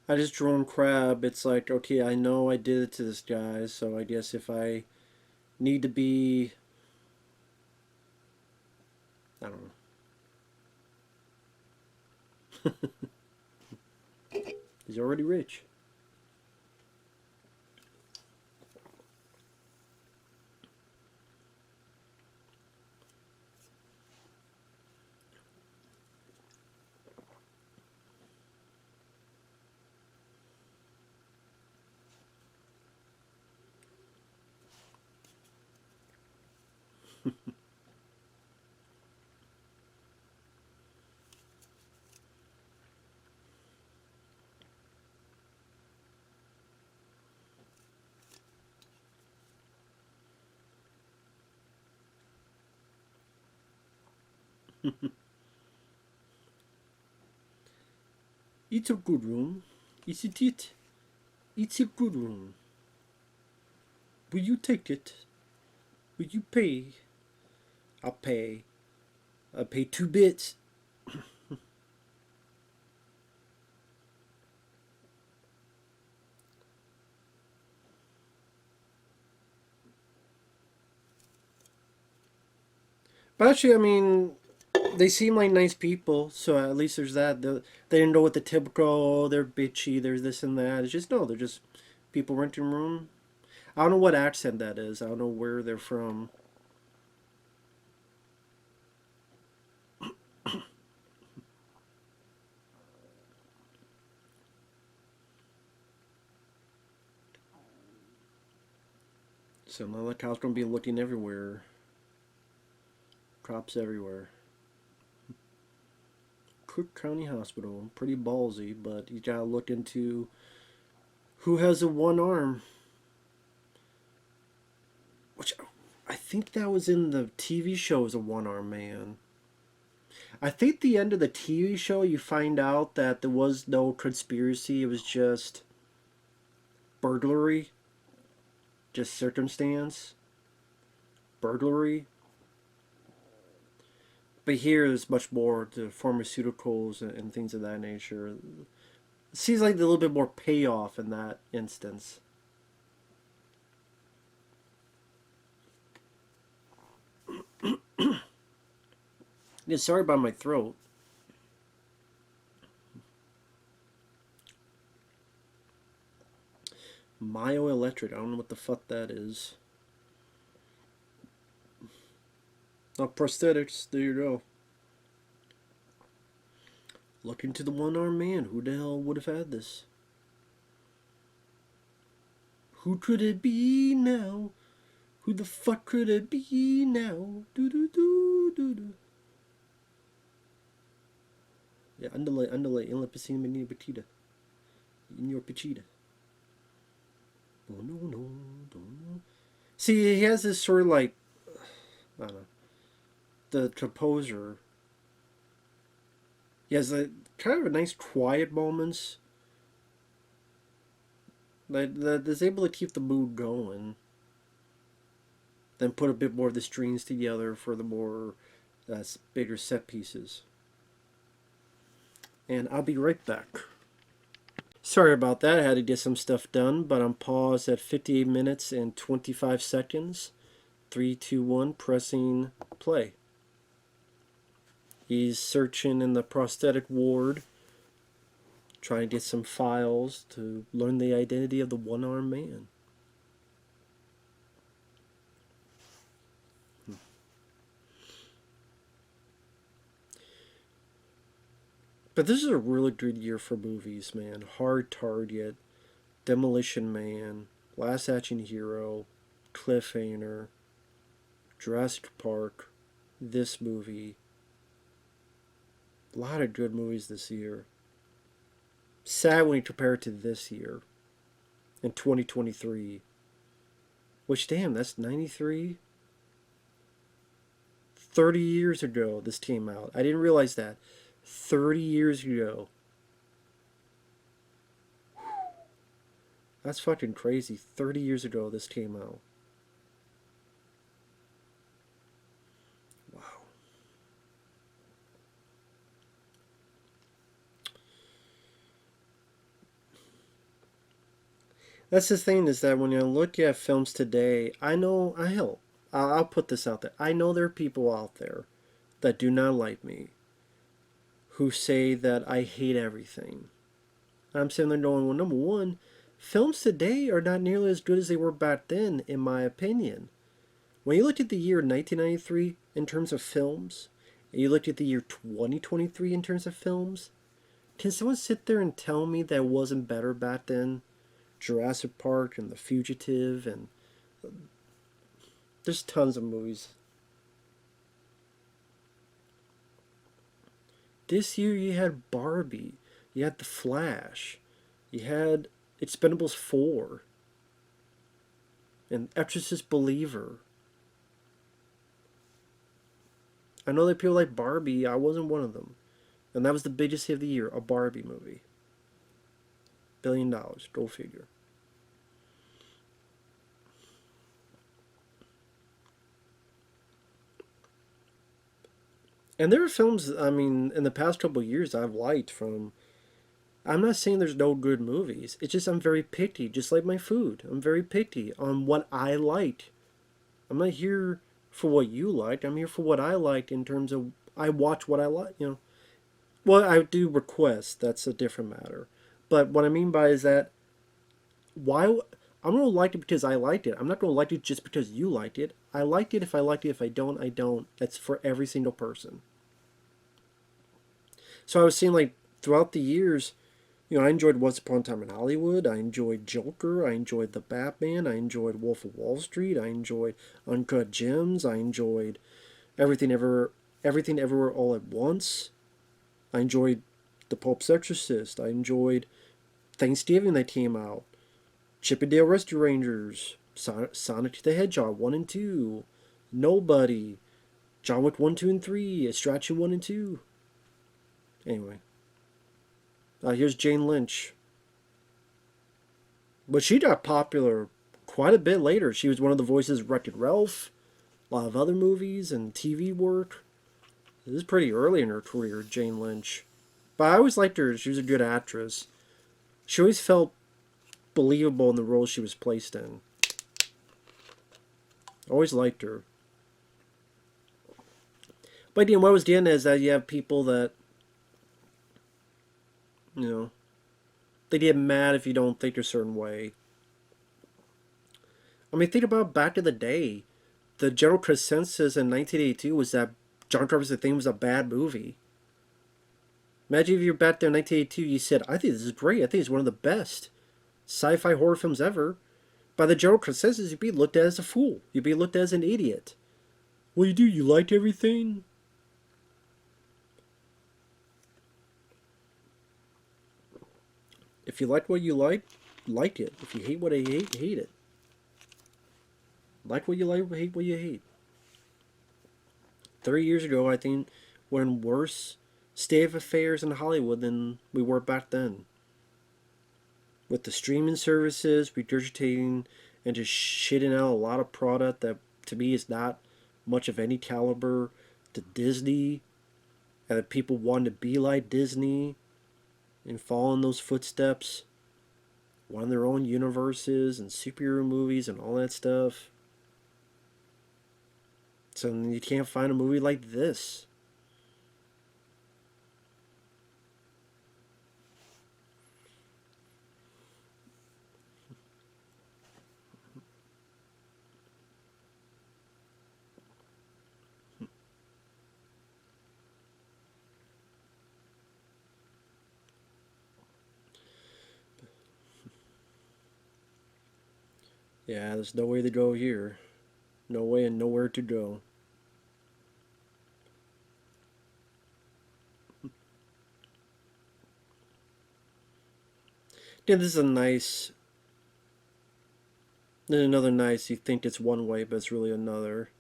S1: I just Jeroen Krabbé. It's like, okay, I know I did it to this guy, so I guess if I need to be, I don't know. He's already rich. It's a good room. Isn't it? It's a good room. Will you take it? Will you pay? I'll pay. I'll pay 2 bits. But actually, I mean, they seem like nice people, so at least there's that. They didn't know what the typical, oh, they're bitchy, there's this and that. It's just, no, they're just people renting a room. I don't know what accent that is. I don't know where they're from. So now the cop's gonna be looking everywhere. Cops everywhere. Cook County Hospital. Pretty ballsy, but you gotta look into who has a one arm. Which I think that was in the TV show as a one arm man. I think the end of the TV show you find out that there was no conspiracy, it was just burglary. Just circumstance. Burglary. But here there's much more to pharmaceuticals and things of that nature. It seems like a little bit more payoff in that instance. Yeah, sorry about my throat. Myoelectric, I don't know what the fuck that is. Oh, prosthetics, there you go. Look into the one-armed man. Who the hell would have had this? Who could it be now? Who the fuck could it be now? Do do do do do. Yeah, underlay, in la piscina menina petita. In your petita. Oh no, no, no. See, he has this sort of like, I don't know, the composer. He has a kind of a nice quiet moments. That is able to keep the mood going. Then put a bit more of the strings together for the more bigger set pieces. And I'll be right back. Sorry about that. I had to get some stuff done, but I'm paused at 58 minutes and 25 seconds. 3, 2, 1, pressing play. He's searching in the prosthetic ward, trying to get some files to learn the identity of the one-armed man. But this is a really good year for movies, man. Hard Target, Demolition Man, Last Action Hero, Cliffhanger, Jurassic Park, this movie. A lot of good movies this year. Sad when you compare it to this year, in 2023. Which, damn, that's 93? 30 years ago this came out. I didn't realize that. 30 years ago. That's fucking crazy. 30 years ago this came out. Wow. That's the thing, is that when you look at films today, I know, I'll put this out there. I know there are people out there that do not like me, who say that I hate everything. I'm sitting there going, well, number one, films today are not nearly as good as they were back then, in my opinion. When you look at the year 1993 in terms of films, and you look at the year 2023 in terms of films, can someone sit there and tell me that it wasn't better back then? Jurassic Park and The Fugitive, and there's tons of movies. This year you had Barbie, you had The Flash, you had Expendables 4, and Exorcist Believer. I know that people like Barbie, I wasn't one of them. And that was the biggest hit of the year, a Barbie movie. $1 billion, go figure. And there are films, I mean, in the past couple of years I've liked from. I'm not saying there's no good movies. It's just I'm very picky, just like my food. I'm very picky on what I like. I'm not here for what you like. I'm here for what I like in terms of I watch what I like, you know. Well, I do request. That's a different matter. But what I mean by is that why I'm gonna like it because I liked it. I'm not gonna like it just because you liked it. I liked it. If I liked it, if I don't, I don't. That's for every single person. So I was seeing, like, throughout the years, you know, I enjoyed Once Upon a Time in Hollywood. I enjoyed Joker. I enjoyed The Batman. I enjoyed Wolf of Wall Street. I enjoyed Uncut Gems. I enjoyed Everything Everywhere All at Once. I enjoyed The Pope's Exorcist. I enjoyed Thanksgiving that came out. Chip 'n Dale Rescue Rangers. Sonic the Hedgehog 1 and 2. Nobody. John Wick 1, 2, and 3. Extraction 1 and 2. Anyway. Here's Jane Lynch. But she got popular quite a bit later. She was one of the voices of Wreck-It Ralph, a lot of other movies and TV work. This is pretty early in her career, Jane Lynch. But I always liked her. She was a good actress. She always felt believable in the roles she was placed in. Always liked her. But again, what I was getting at is that you have people that, you know, they get mad if you don't think a certain way. I mean, think about back in the day. The general consensus in 1982 was that John Carpenter's Thing was a bad movie. Imagine if you're back there in 1982, you said, I think this is great. I think it's one of the best sci-fi horror films ever. By the general consensus, you'd be looked at as a fool. You'd be looked at as an idiot. Well, you liked everything? If you like what you like it. If you hate what I hate it. Like what you like, hate what you hate. 30 years ago, I think we're in worse state of affairs in Hollywood than we were back then. With the streaming services regurgitating and just shitting out a lot of product that to me is not much of any caliber, to Disney, and that people want to be like Disney and follow in those footsteps, want their own universes and superhero movies and all that stuff. So you can't find a movie like this. Yeah, there's no way to go here. No way and nowhere to go. Yeah, this is a nice. Then another nice. You think it's one way, but it's really another.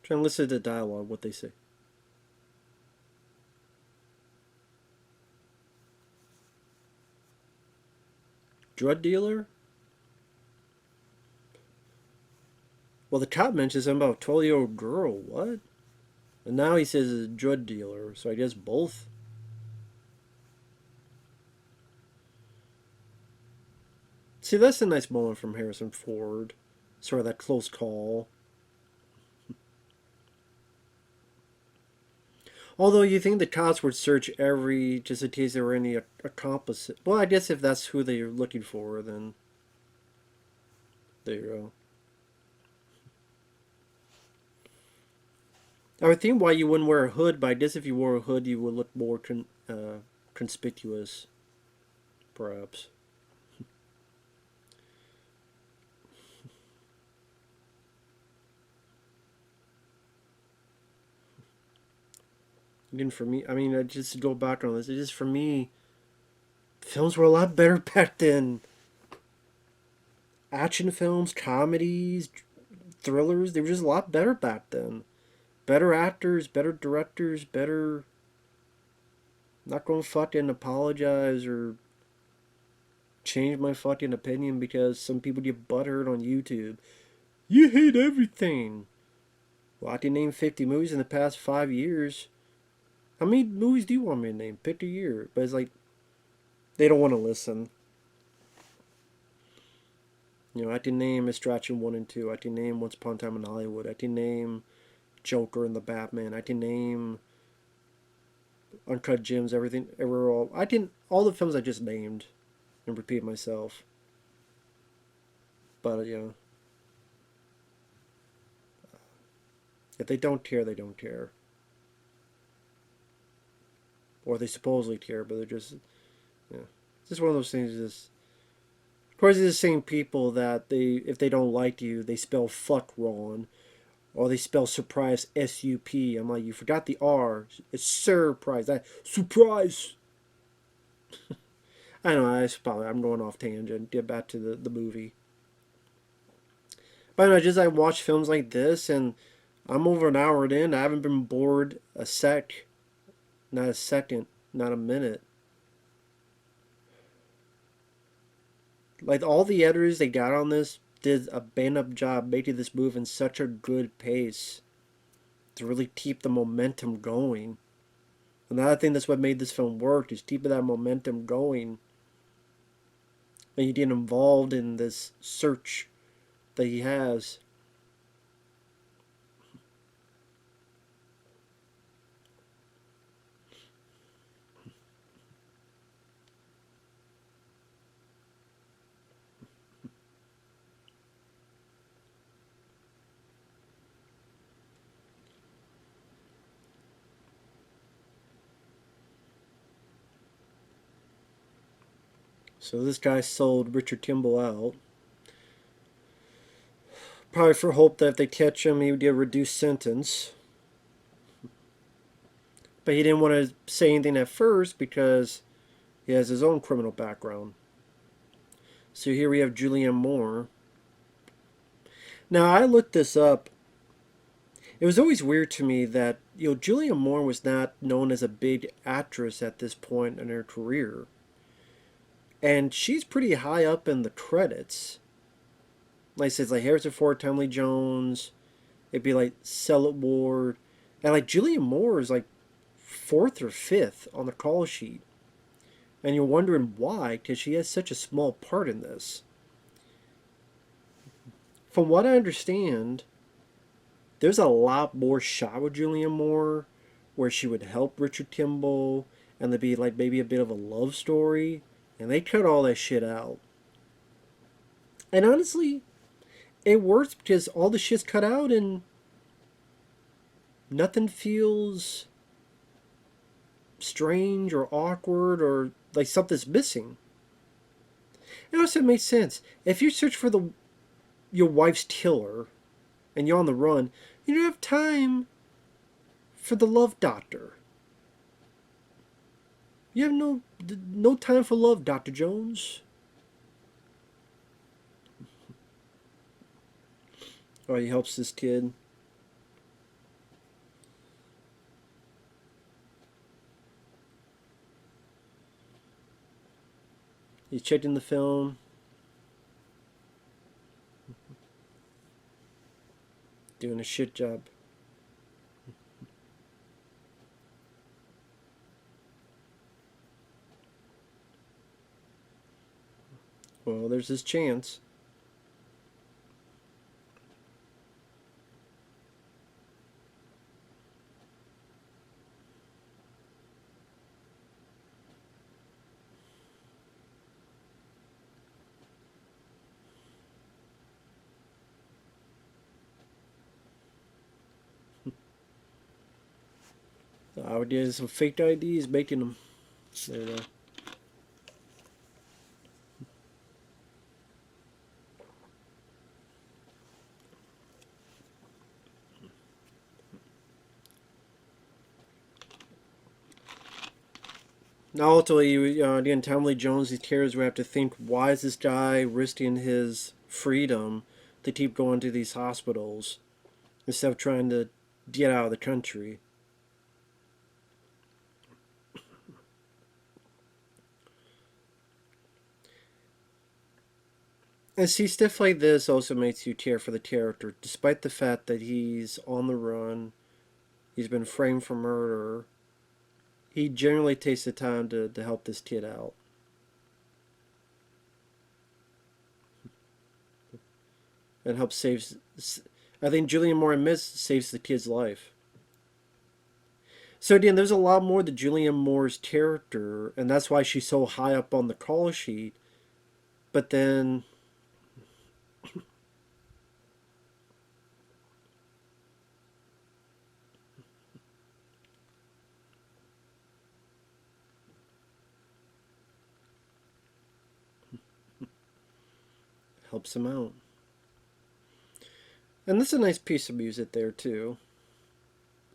S1: Trying to listen to the dialogue, what they say. Drug dealer? Well, the cop mentions something about a 12-year-old girl. What? And now he says he's a drug dealer. So I guess both. See, that's a nice moment from Harrison Ford. Sort of that close call. Although you think the cops would search every, just in case there were any accomplices. Well, I guess if that's who they're looking for, then there you go. I would think why you wouldn't wear a hood, but I guess if you wore a hood, you would look more conspicuous, perhaps. Again, for me, I mean, I just go back on this. It just for me, films were a lot better back then. Action films, comedies, thrillers, they were just a lot better back then. Better actors, better directors, better. Not gonna fucking apologize or change my fucking opinion because some people get butthurt on YouTube. You hate everything. Well, I can name 50 movies in the past 5 years. How many movies do you want me to name? Pick a year. But it's like, they don't want to listen. You know, I can name Extraction 1 and 2. I can name Once Upon a Time in Hollywood. I can name Joker and the Batman. I can name Uncut Gems, everything, everywhere, all. I can, all the films I just named and repeat myself. But, you know, if they don't care, they don't care. Or they supposedly care, but they're just, yeah. It's just one of those things. Just, of course, it's the same people that if they don't like you, they spell fuck wrong, or they spell surprise S-U-P. I'm like, you forgot the R. It's surprise. That surprise. I don't know. I'm going off tangent. Get back to the movie. But I just I watch films like this, and I'm over an hour in. I haven't been bored a sec. Not a second, not a minute. Like, all the editors they got on this did a bang-up job making this move in such a good pace to really keep the momentum going. Another thing that's what made this film work is keeping that momentum going. And you get involved in this search that he has. So this guy sold Richard Kimble out. Probably for hope that if they catch him, he would get a reduced sentence. But he didn't want to say anything at first because he has his own criminal background. So here we have Julianne Moore. Now, I looked this up. It was always weird to me that, you know, Julianne Moore was not known as a big actress at this point in her career. And she's pretty high up in the credits. Like I said, it's like Harrison Ford, Tommy Lee Jones. It'd be like Sela Ward. And like Julianne Moore is like fourth or fifth on the call sheet. And you're wondering why, because she has such a small part in this. From what I understand, there's a lot more shot with Julianne Moore where she would help Richard Kimble and there'd be like maybe a bit of a love story. And they cut all that shit out. And honestly, it works because all the shit's cut out and nothing feels strange or awkward or like something's missing. It also makes sense. If you search for your wife's killer and you're on the run, you don't have time for the love doctor. You have no time for love, Dr. Jones. Oh, he helps this kid. He's checking the film. Doing a shit job. Well, there's his chance. I did some fake IDs, making them. There they are. Now, ultimately, again, Tommy Lee Jones, these characters, we have to think, why is this guy risking his freedom to keep going to these hospitals instead of trying to get out of the country? And see, stuff like this also makes you care for the character, despite the fact that he's on the run, he's been framed for murder. He generally takes the time to help this kid out. And helps save. I think Julianne Moore admits saves the kid's life. So again, there's a lot more to Julianne Moore's character, and that's why she's so high up on the call sheet. But then helps him out. And this is a nice piece of music there too.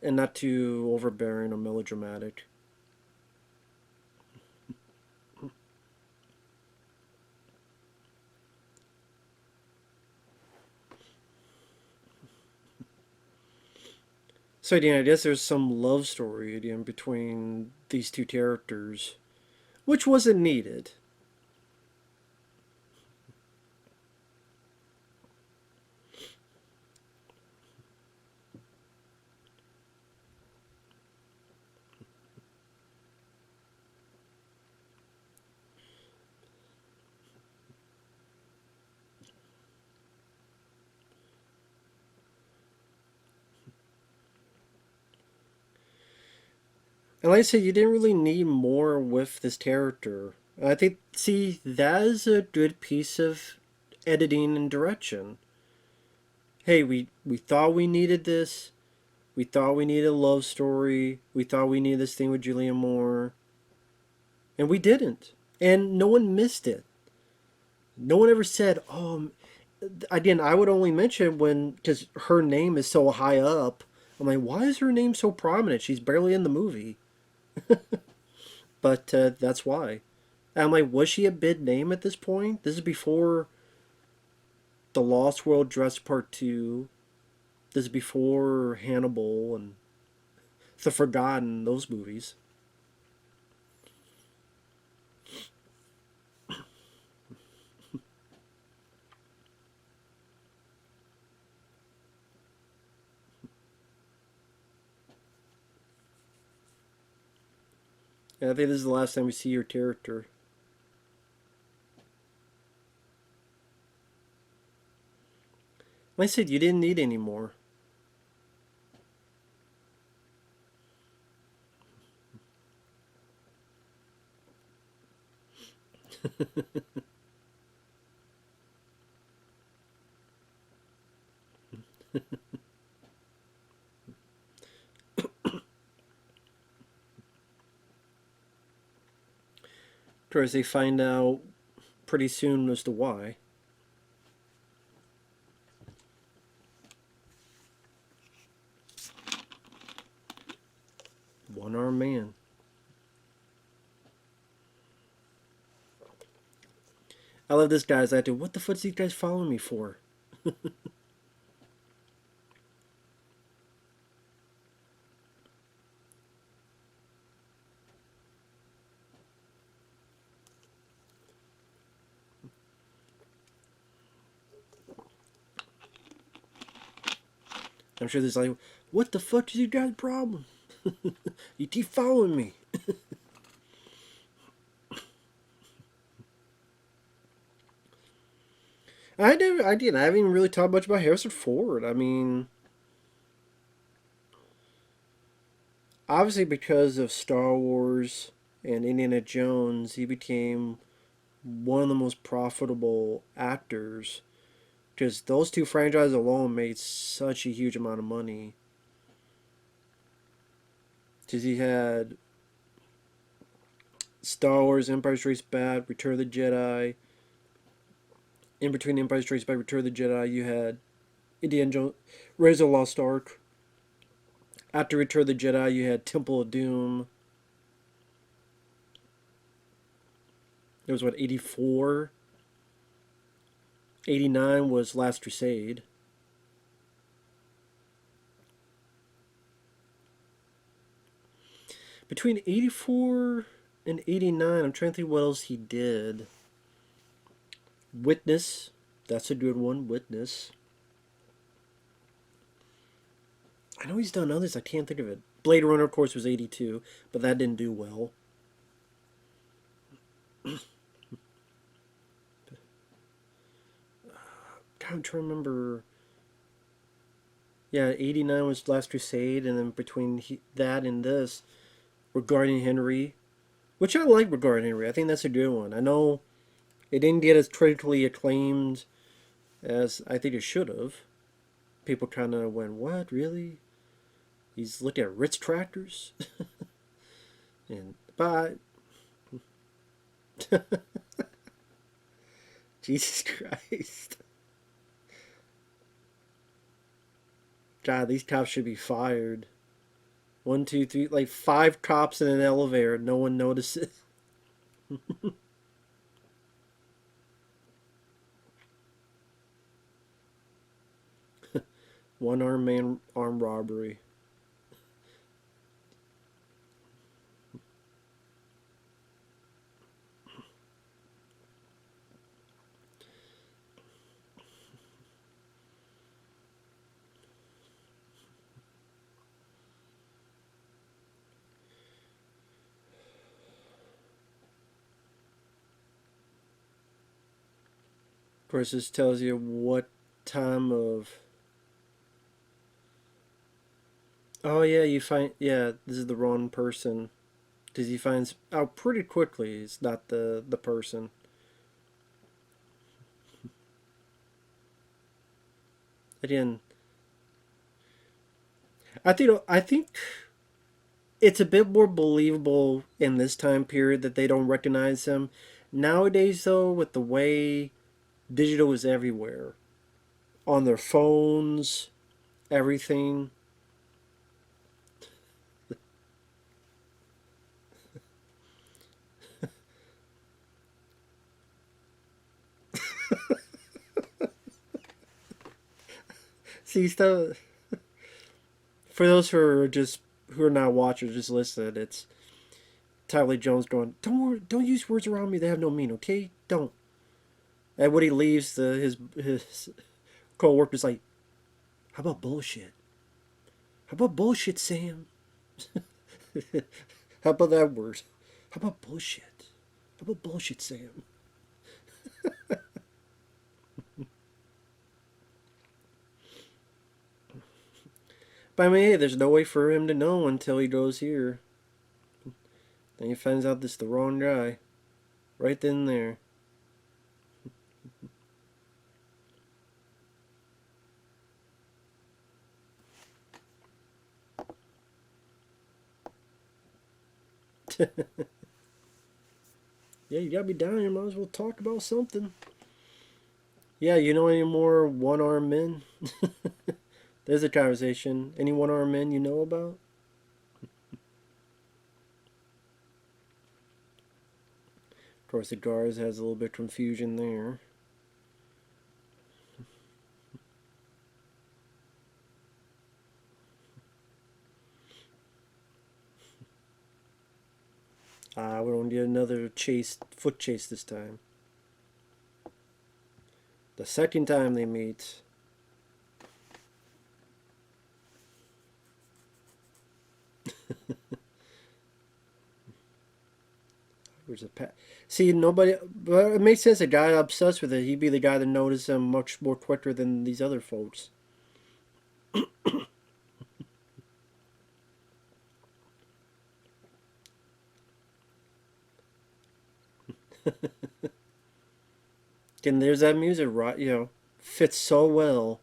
S1: And not too overbearing or melodramatic. So again, I guess there's some love story again between these two characters, which wasn't needed. And like I said, you didn't really need more with this character. I think, see, that is a good piece of editing and direction. Hey, we thought we needed this. We thought we needed a love story. We thought we needed this thing with Julianne Moore. And we didn't. And no one missed it. No one ever said, oh, again, I would only mention when, because her name is so high up. I'm like, why is her name so prominent? She's barely in the movie. But that's why. And I'm like, was she a big name at this point? This is before The Lost World Dress Part 2. This is before Hannibal and The Forgotten, those movies. And I think this is the last time we see your character. Like I said, you didn't need any more. Of course, they find out pretty soon as to why. One-armed man. I love this guy's attitude. What the fuck's these guys following me for? I'm sure there's like, what the fuck is your guys' problem? You keep following me. I did. I haven't even really talked much about Harrison Ford. I mean, obviously because of Star Wars and Indiana Jones, he became one of the most profitable actors. Because those two franchises alone made such a huge amount of money. Because he had Star Wars, Empire Strikes Back, Return of the Jedi. In between Empire Strikes Back, Return of the Jedi, you had Indiana Jones, Raiders of the Lost Ark. After Return of the Jedi, you had Temple of Doom. It was what, 84? 89 was Last Crusade. Between 84 and 89, I'm trying to think what else he did. Witness. That's a good one. Witness. I know he's done others. I can't think of it. Blade Runner, of course, was 82, but that didn't do well. I'm trying to remember. Yeah, 89 was Last Crusade, and then between that and this, Regarding Henry, which I like Regarding Henry. I think that's a good one. I know it didn't get as critically acclaimed as I think it should have. People kind of went, what, really? He's looking at Ritz tractors? And, but, Jesus Christ. God, these cops should be fired. 1, 2, 3, like 5 cops in an elevator. No one notices. One armed man, armed robbery. Of course, this tells you what time of. Oh yeah, you find, yeah, this is the wrong person, because he finds out pretty quickly it's not the person. Again, I think it's a bit more believable in this time period that they don't recognize him. Nowadays, though, with the way digital is everywhere, on their phones, everything. See, stuff for those who are not watchers, just listen. It's Tyler Jones going, don't use words around me that have no meaning, okay? Don't. And when he leaves, his co-worker's like, how about bullshit? How about bullshit, Sam? How about that word? How about bullshit? How about bullshit, Sam? But I mean, hey, there's no way for him to know until he goes here. Then he finds out this is the wrong guy. Right then and there. Yeah, you gotta be down here. Might as well talk about something. Yeah, you know any more one-armed men? There's a conversation. Any one-armed men you know about? Of course, the guards has a little bit of confusion there. We don't get another foot chase this time. The second time they meet. There's a See, nobody. But it makes sense. A guy obsessed with it, he'd be the guy that noticed him much more quicker than these other folks. And there's that music, right? Fits so well.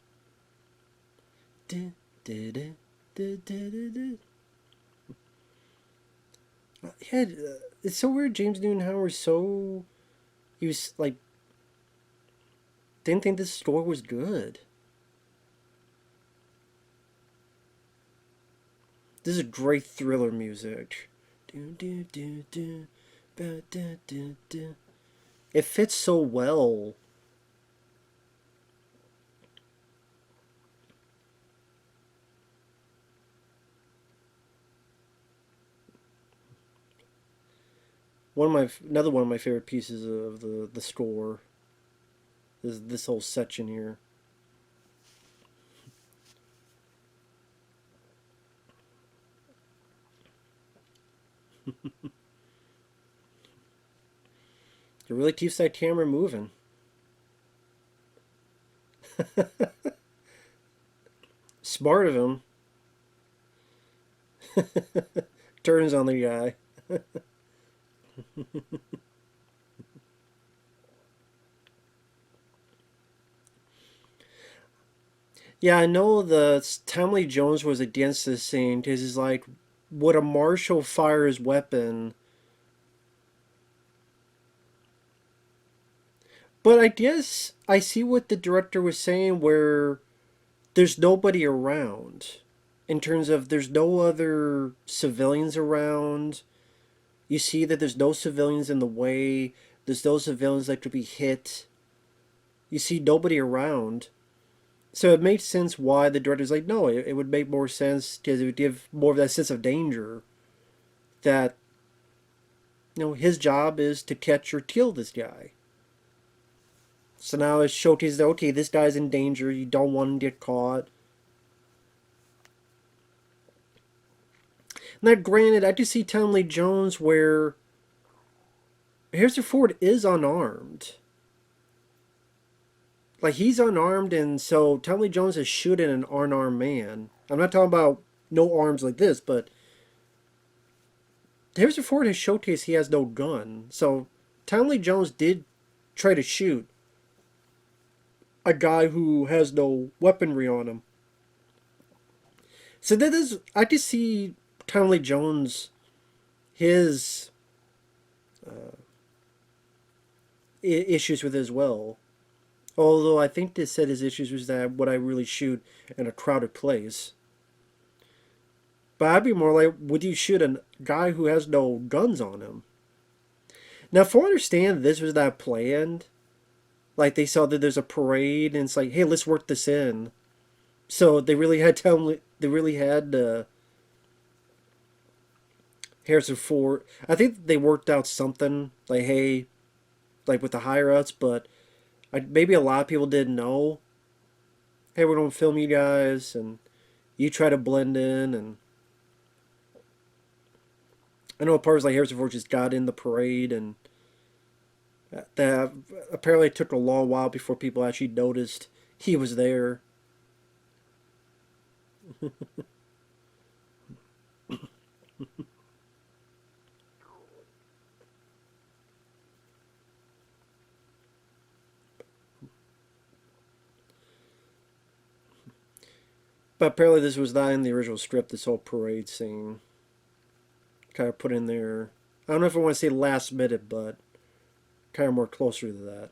S1: Yeah, it's so weird. James Newton Howard so he was like didn't think this score was good. This is great thriller music. It fits so well. Another one of my favorite pieces of the score is this whole section here. It really keeps that camera moving. Smart of him. Turns on the guy. Yeah, I know the Tommy Lee Jones was against this scene because he's like, would a marshal fire his weapon? But I guess I see what the director was saying where there's nobody around. In terms of there's no other civilians around. You see that there's no civilians in the way. There's no civilians that could be hit. You see nobody around. So it makes sense why the director's like, no, it would make more sense because it would give more of that sense of danger. That, his job is to catch or kill this guy. So now it showcases that, okay, this guy's in danger. You don't want him to get caught. Now, granted, I do see Tom Lee Jones where Harrison Ford is unarmed. Like, he's unarmed, and so Tom Lee Jones is shooting an unarmed man. I'm not talking about no arms like this, but Harrison Ford has showcased he has no gun. So Tom Lee Jones did try to shoot a guy who has no weaponry on him. So that is, I could see Tom Lee Jones, his issues with it as well. Although I think they said his issues was that would I really shoot in a crowded place? But I'd be more like, would you shoot a guy who has no guns on him? Now, if I understand this was not planned, like they saw that there's a parade and it's like, hey, let's work this in. So they really had Harrison Ford. I think they worked out something like, hey, like with the higher ups, but maybe a lot of people didn't know. Hey, we're gonna film you guys, and you try to blend in. And I know parts like Harrison Ford just got in the parade, and that apparently it took a long while before people actually noticed he was there. But apparently this was not in the original script, this whole parade scene. Kind of put in there. I don't know if I want to say last minute, but kind of more closer to that.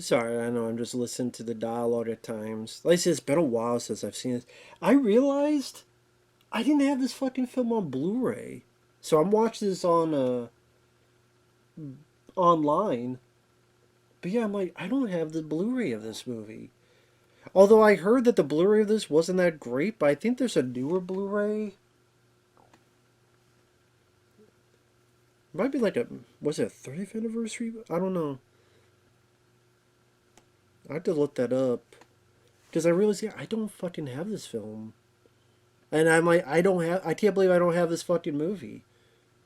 S1: Sorry, I know I'm just listening to the dialogue at times. Like I said, it's been a while since I've seen it. I realized I didn't have this fucking film on Blu-ray, so I'm watching this on online. But yeah, I'm like, I don't have the Blu-ray of this movie. Although I heard that the Blu-ray of this wasn't that great, but I think there's a newer Blu-ray. It might be like a, was it a 30th anniversary? I don't know. I have to look that up. Because I realized, yeah, I don't fucking have this film. And I'm like, I can't believe I don't have this fucking movie.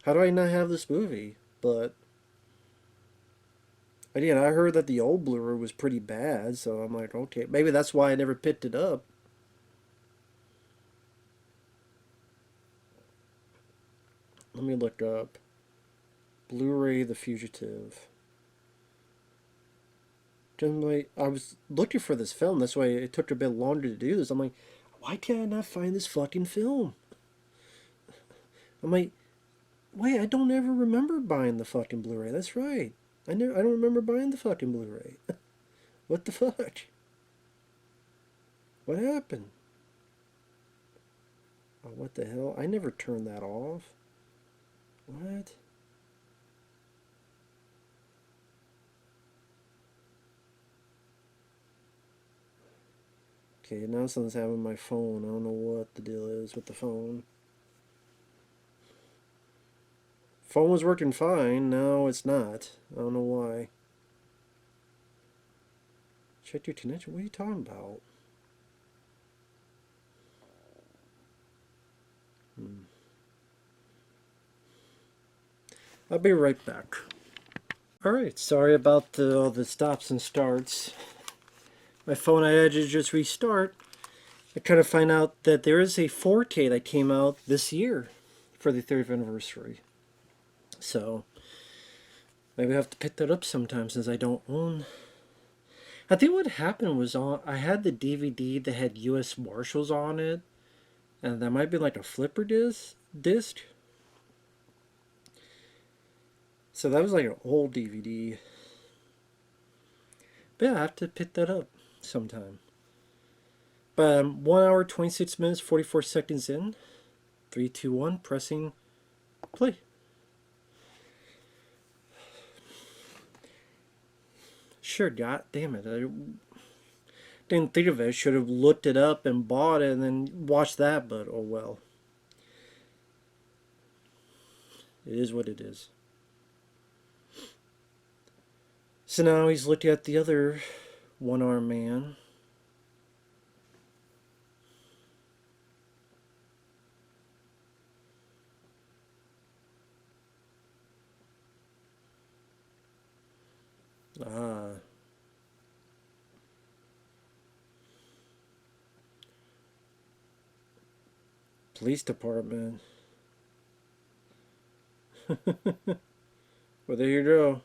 S1: How do I not have this movie? But, again, I heard that the old Blu-ray was pretty bad, so I'm like, okay, maybe that's why I never picked it up. Let me look up Blu-ray The Fugitive. I was looking for this film. That's why it took a bit longer to do this. I'm like, why can't I not find this fucking film? I'm like, wait, I don't ever remember buying the fucking Blu-ray. That's right. I don't remember buying the fucking Blu-ray. What the fuck? What happened? Oh, what the hell? I never turned that off. What? Okay, now something's happening with my phone. I don't know what the deal is with the phone. Phone was working fine. Now it's not. I don't know why. Check your connection. What are you talking about? I'll be right back. Alright, sorry about all the stops and starts. My phone, I had to just restart. I kind of find out that there is a 4K that came out this year for the 30th anniversary. So, maybe I have to pick that up sometime since I don't own. I think what happened was I had the DVD that had US Marshals on it. And that might be like a flipper disc. So that was like an old DVD. But yeah, I have to pick that up sometime. But 1 hour, 26 minutes, 44 seconds in. 3, 2, 1, pressing play. Sure, god damn it. I didn't think of it. I should have looked it up and bought it and then watched that, but oh well. It is what it is. So now he's looking at the other one-armed man. Ah. Police department. Well, there you go.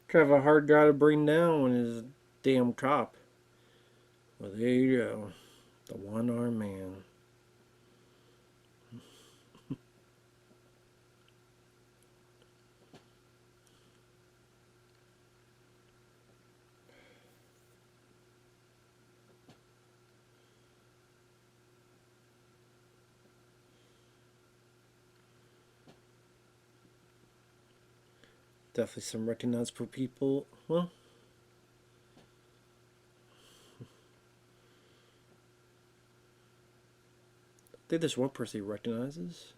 S1: Kind of a hard guy to bring down when he's a damn cop. Well, there you go. The one-armed man. Definitely some recognizable people. Well, I think there's one person he recognizes.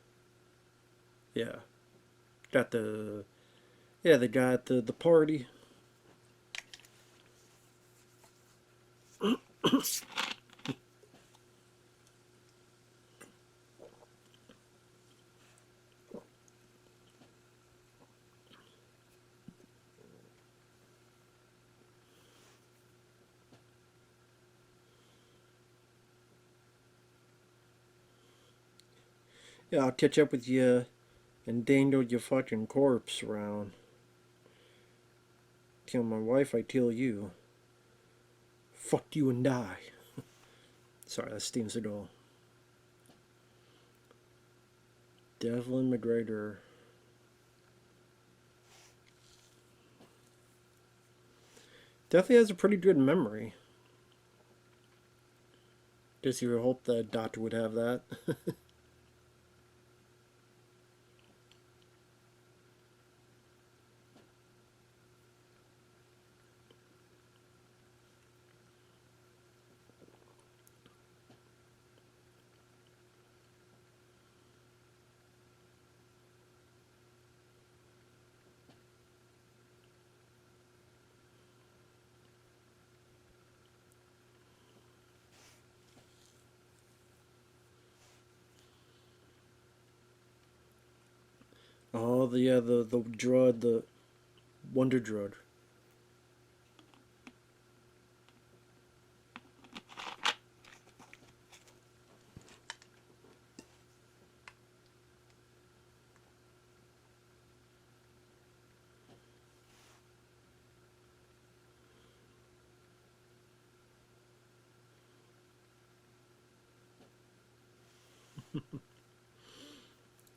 S1: Yeah. Got the... Yeah, the guy at the party. Yeah, I'll catch up with you and dangle your fucking corpse around. Tell my wife I kill you. Fuck you and die. Sorry, that's Steven Seagal. Devlin McGregor. Definitely has a pretty good memory. Just you would hope the doctor would have that. Oh, the drug, the wonder drug.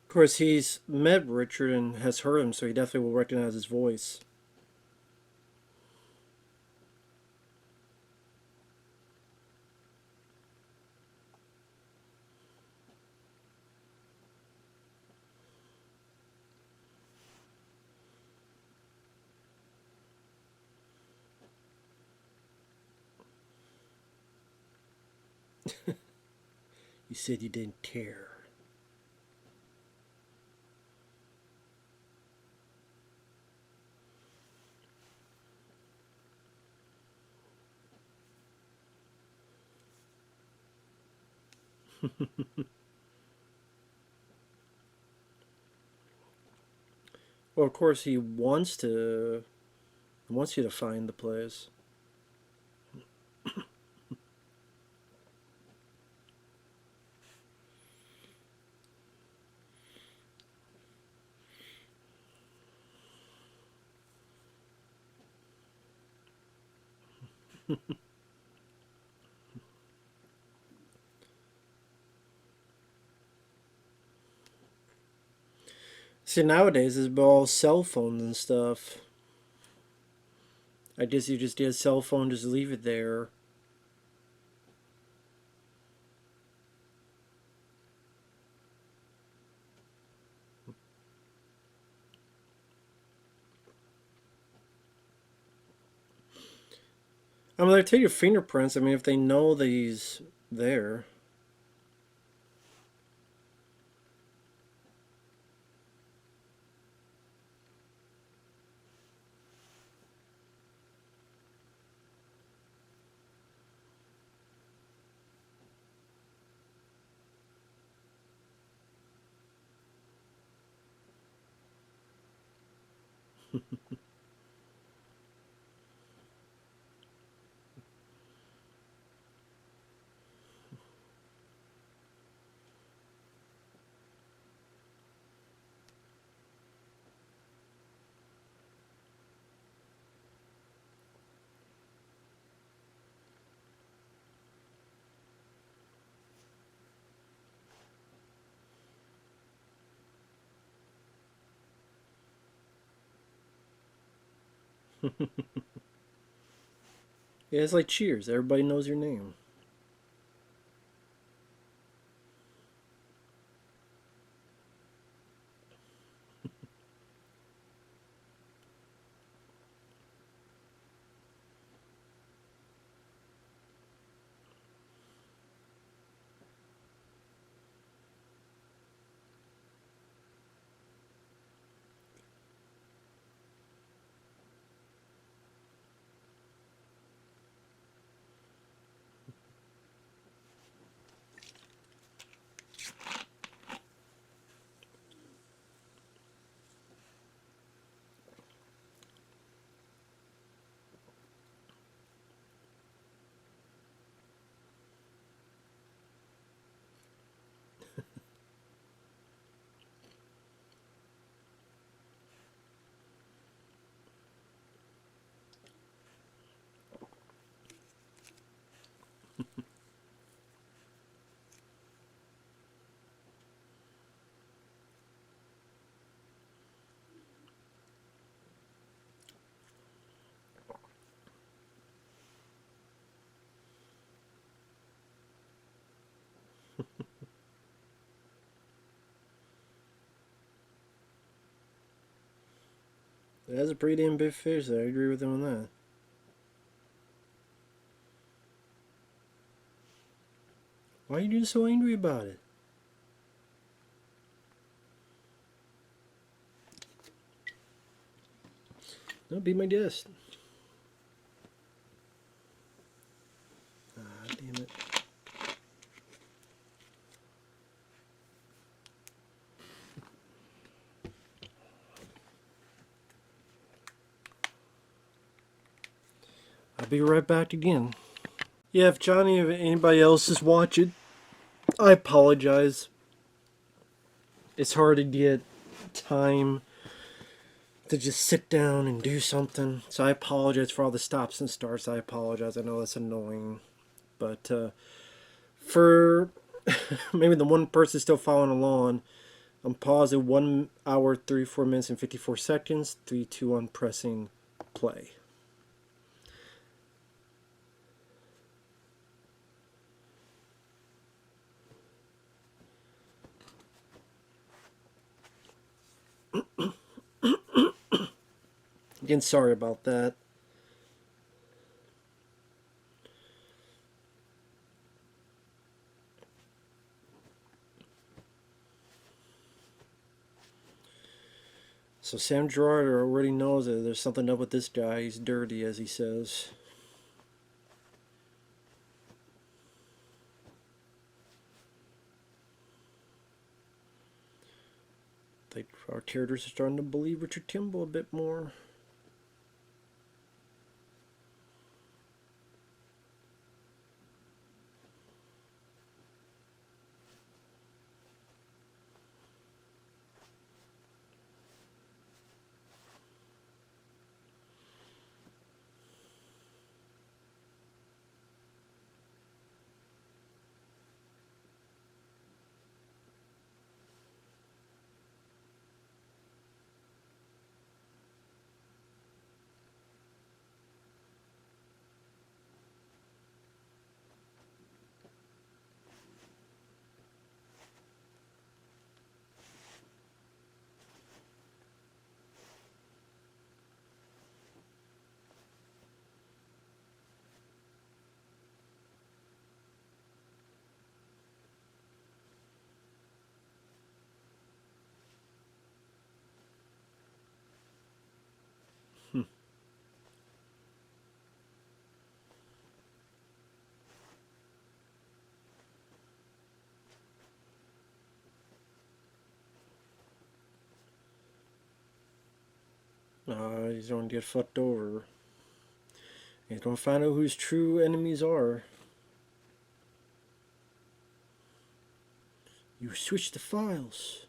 S1: Of course, he's met Richard and has heard him, so he definitely will recognize his voice. You said you didn't care. Well, of course, he wants you to find the place. See, nowadays it's all cell phones and stuff. I guess you just get a cell phone, just leave it there. I mean, they take your fingerprints. I mean, if they know that he's there. Yeah, it's like Cheers. Everybody knows your name. That's a pretty damn big fish there. I agree with him on that. Why are you getting so angry about it? No, be my guest. Ah, damn it. I'll be right back again. Yeah, if Johnny or anybody else is watching, I apologize. It's hard to get time to just sit down and do something. So I apologize for all the stops and starts. I apologize. I know that's annoying. But for maybe the one person still following along, I'm pausing 1 hour, 34 minutes, and 54 seconds. 3, 2, 1, pressing play. Again, sorry about that. So Sam Gerard already knows that there's something up with this guy. He's dirty, as he says. Like our characters are starting to believe Richard Kimble a bit more. He's going to get fucked over. He's going to find out who his true enemies are. You switched the files.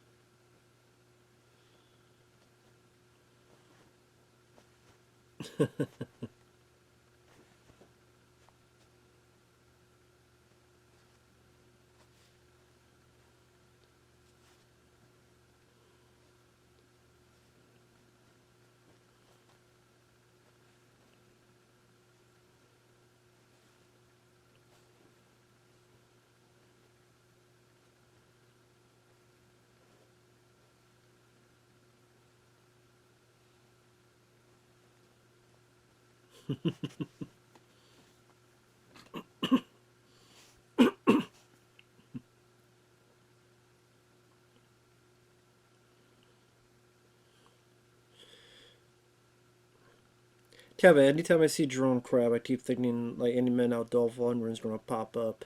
S1: Yeah, but anytime I see Jeroen Krabbé, I keep thinking like any man out Dolph Lundgren's going to pop up.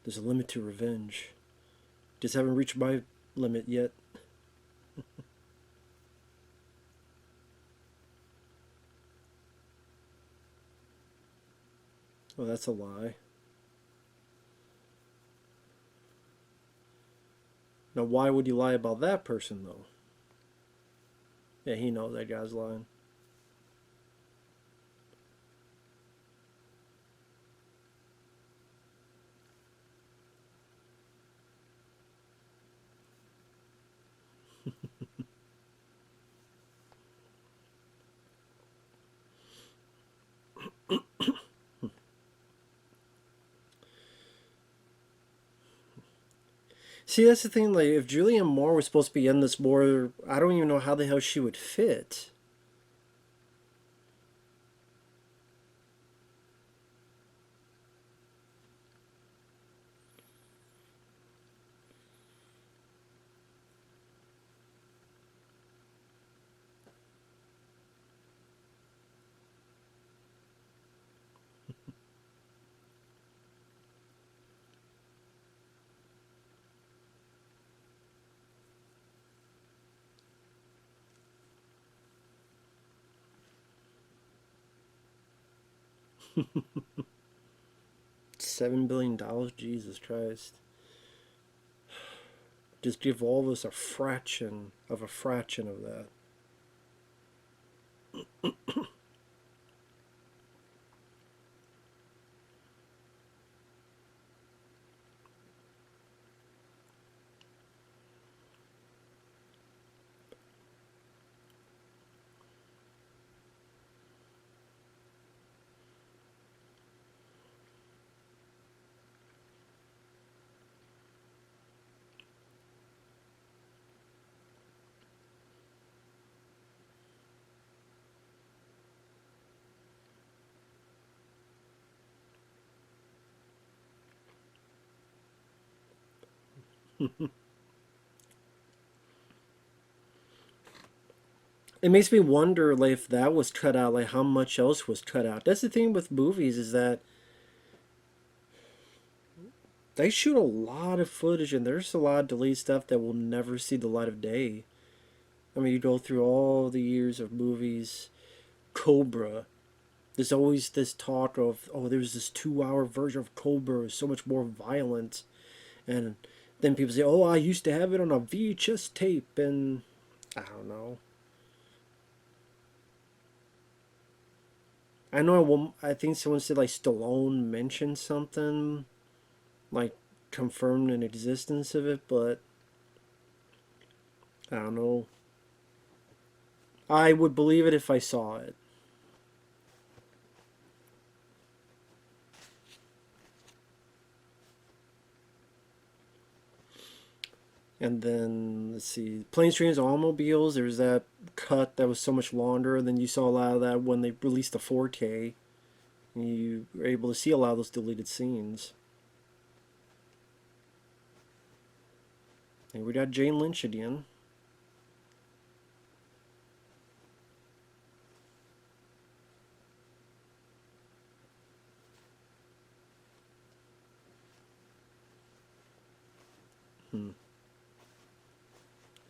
S1: There's a limit to revenge. Just haven't reached my limit yet. Oh, that's a lie. Now, why would you lie about that person, though? Yeah, he knows that guy's lying. See, that's the thing. Like, if Julianne Moore was supposed to be in this more, I don't even know how the hell she would fit. $7 billion, Jesus Christ! Just give all of us a fraction of that. It makes me wonder, like, if that was cut out, like how much else was cut out. That's the thing with movies, is that they shoot a lot of footage, and there's a lot of deleted stuff that will never see the light of day. I mean, you go through all the years of movies. Cobra. There's always this talk of, oh, there's this 2 hour version of Cobra, so much more violent, and then people say, oh, I used to have it on a VHS tape, and I don't know. I know. I think someone said like Stallone mentioned something, like confirmed an existence of it, but I don't know. I would believe it if I saw it. And then let's see, planes, trains, automobiles. There's that cut that was so much longer. And then you saw a lot of that when they released the 4K. And you were able to see a lot of those deleted scenes. And we got Jane Lynch again.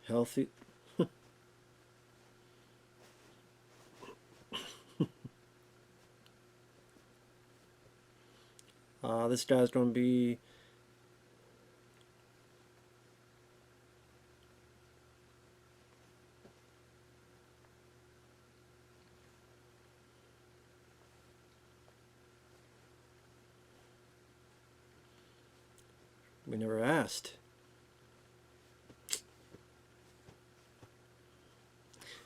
S1: Healthy. This guy's going to be. We never asked.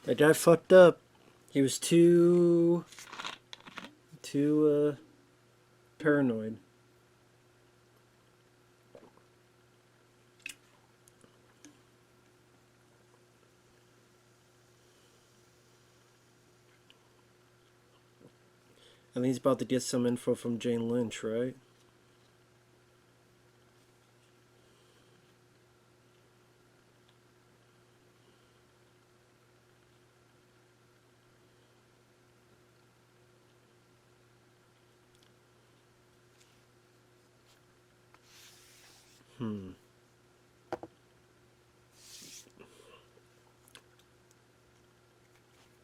S1: That guy fucked up. He was too paranoid. I think he's about to get some info from Jane Lynch, right?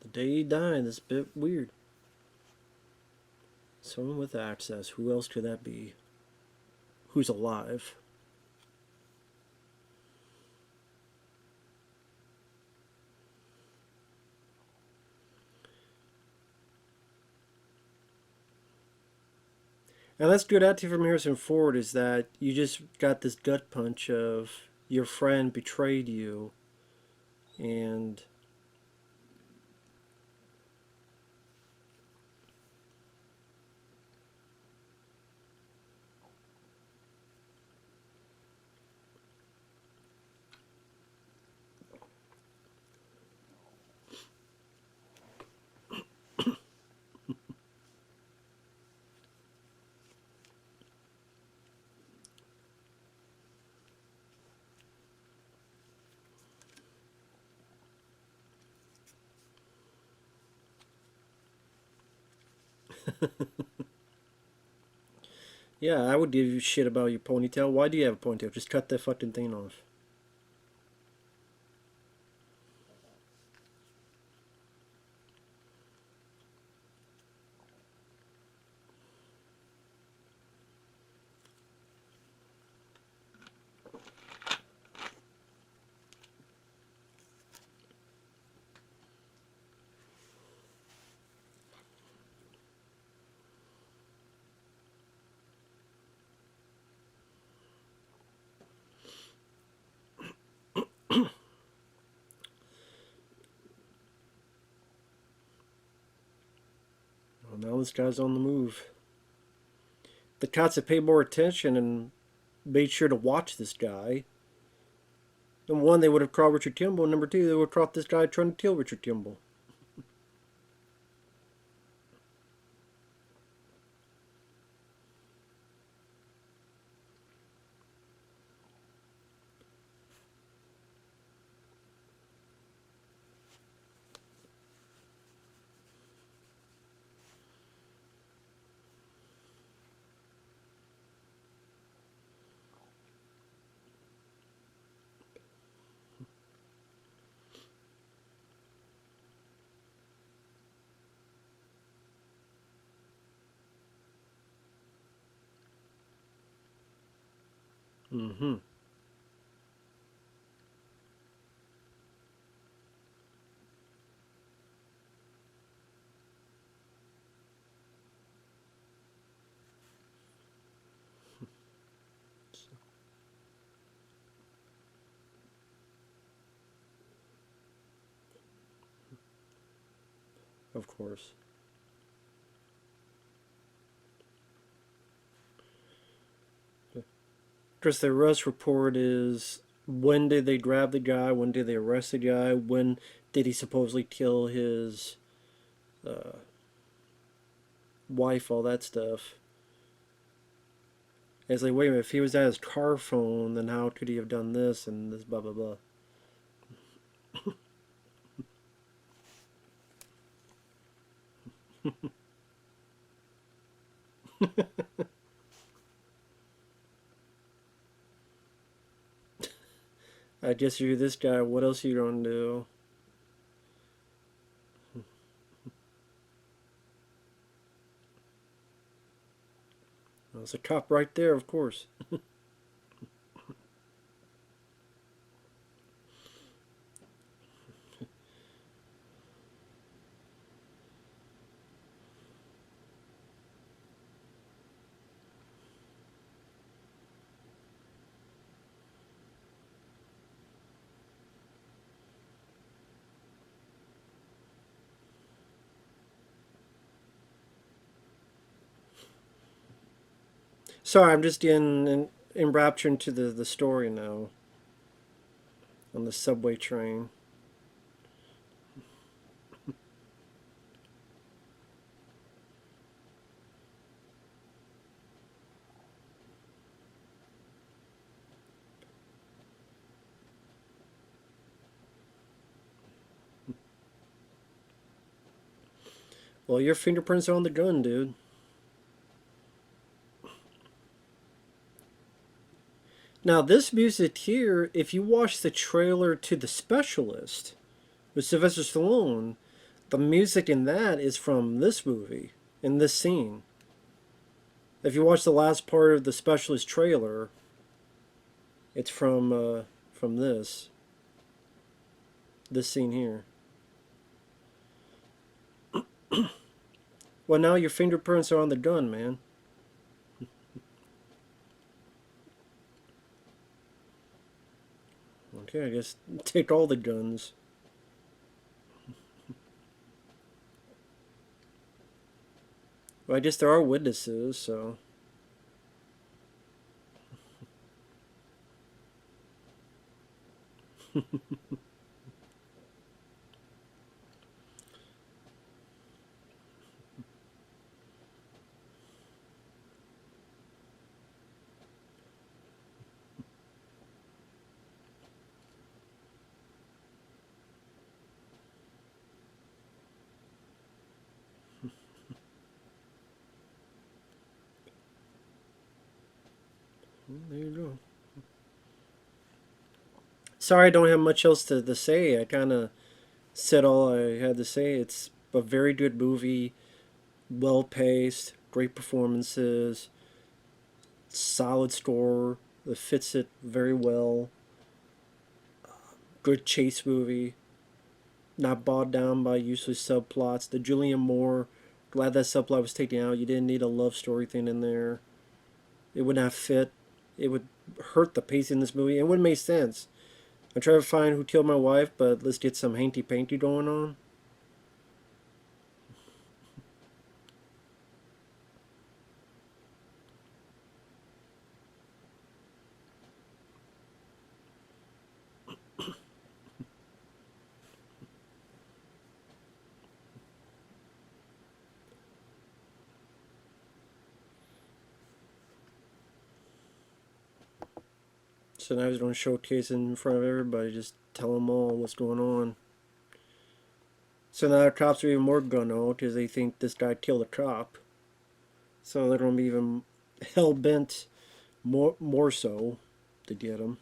S1: The day he died is a bit weird. Someone with access. Who else could that be? Who's alive? And that's good acting from Harrison Ford, is that you just got this gut punch of your friend betrayed you, and Yeah, I would give you shit about your ponytail. Why do you have a ponytail? Just cut that fucking thing off. Well, now this guy's on the move. The cops have paid more attention and made sure to watch this guy. Number one, they would have caught Richard Kimble. And number two, they would have caught this guy trying to kill Richard Kimble. Mm-hmm. Of course. Because the arrest report is when did they grab the guy, when did they arrest the guy, when did he supposedly kill his wife, all that stuff. It's like, wait a minute, if he was at his car phone, then how could he have done this and this, blah, blah, blah. I guess you're this guy, what else are you gonna do? Well, there's a cop right there, of course. Sorry, I'm just enraptured into the story now. On the subway train. Well, your fingerprints are on the gun, dude. Now, this music here, if you watch the trailer to The Specialist with Sylvester Stallone, the music in that is from this movie, in this scene. If you watch the last part of The Specialist trailer, it's from this scene here. Well, now your fingerprints are on the gun, man. Okay, I guess take all the guns. Well, I guess there are witnesses, so... There you go. Sorry, I don't have much else to say. I kind of said all I had to say. It's a very good movie, well paced, great performances, solid score that fits it very well. Good chase movie, not bogged down by useless subplots. The Julian Moore, glad that subplot was taken out. You didn't need a love story thing in there. It would not fit. It would hurt the pacing in this movie. It wouldn't make sense. I'm trying to find who killed my wife, but let's get some hanky panky going on. So now he's going to showcase in front of everybody, just tell them all what's going on. So now the cops are even more gung-ho because they think this guy killed a cop. So they're going to be even hell-bent more so to get him.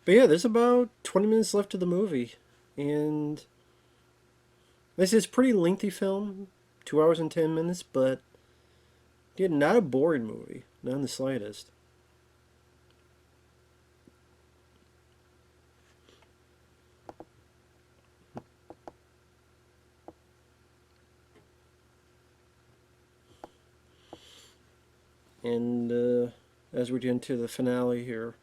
S1: But yeah, there's about 20 minutes left of the movie. And this is a pretty lengthy film, 2 hours and 10 minutes, but yeah, not a boring movie, not in the slightest. And as we get into the finale here,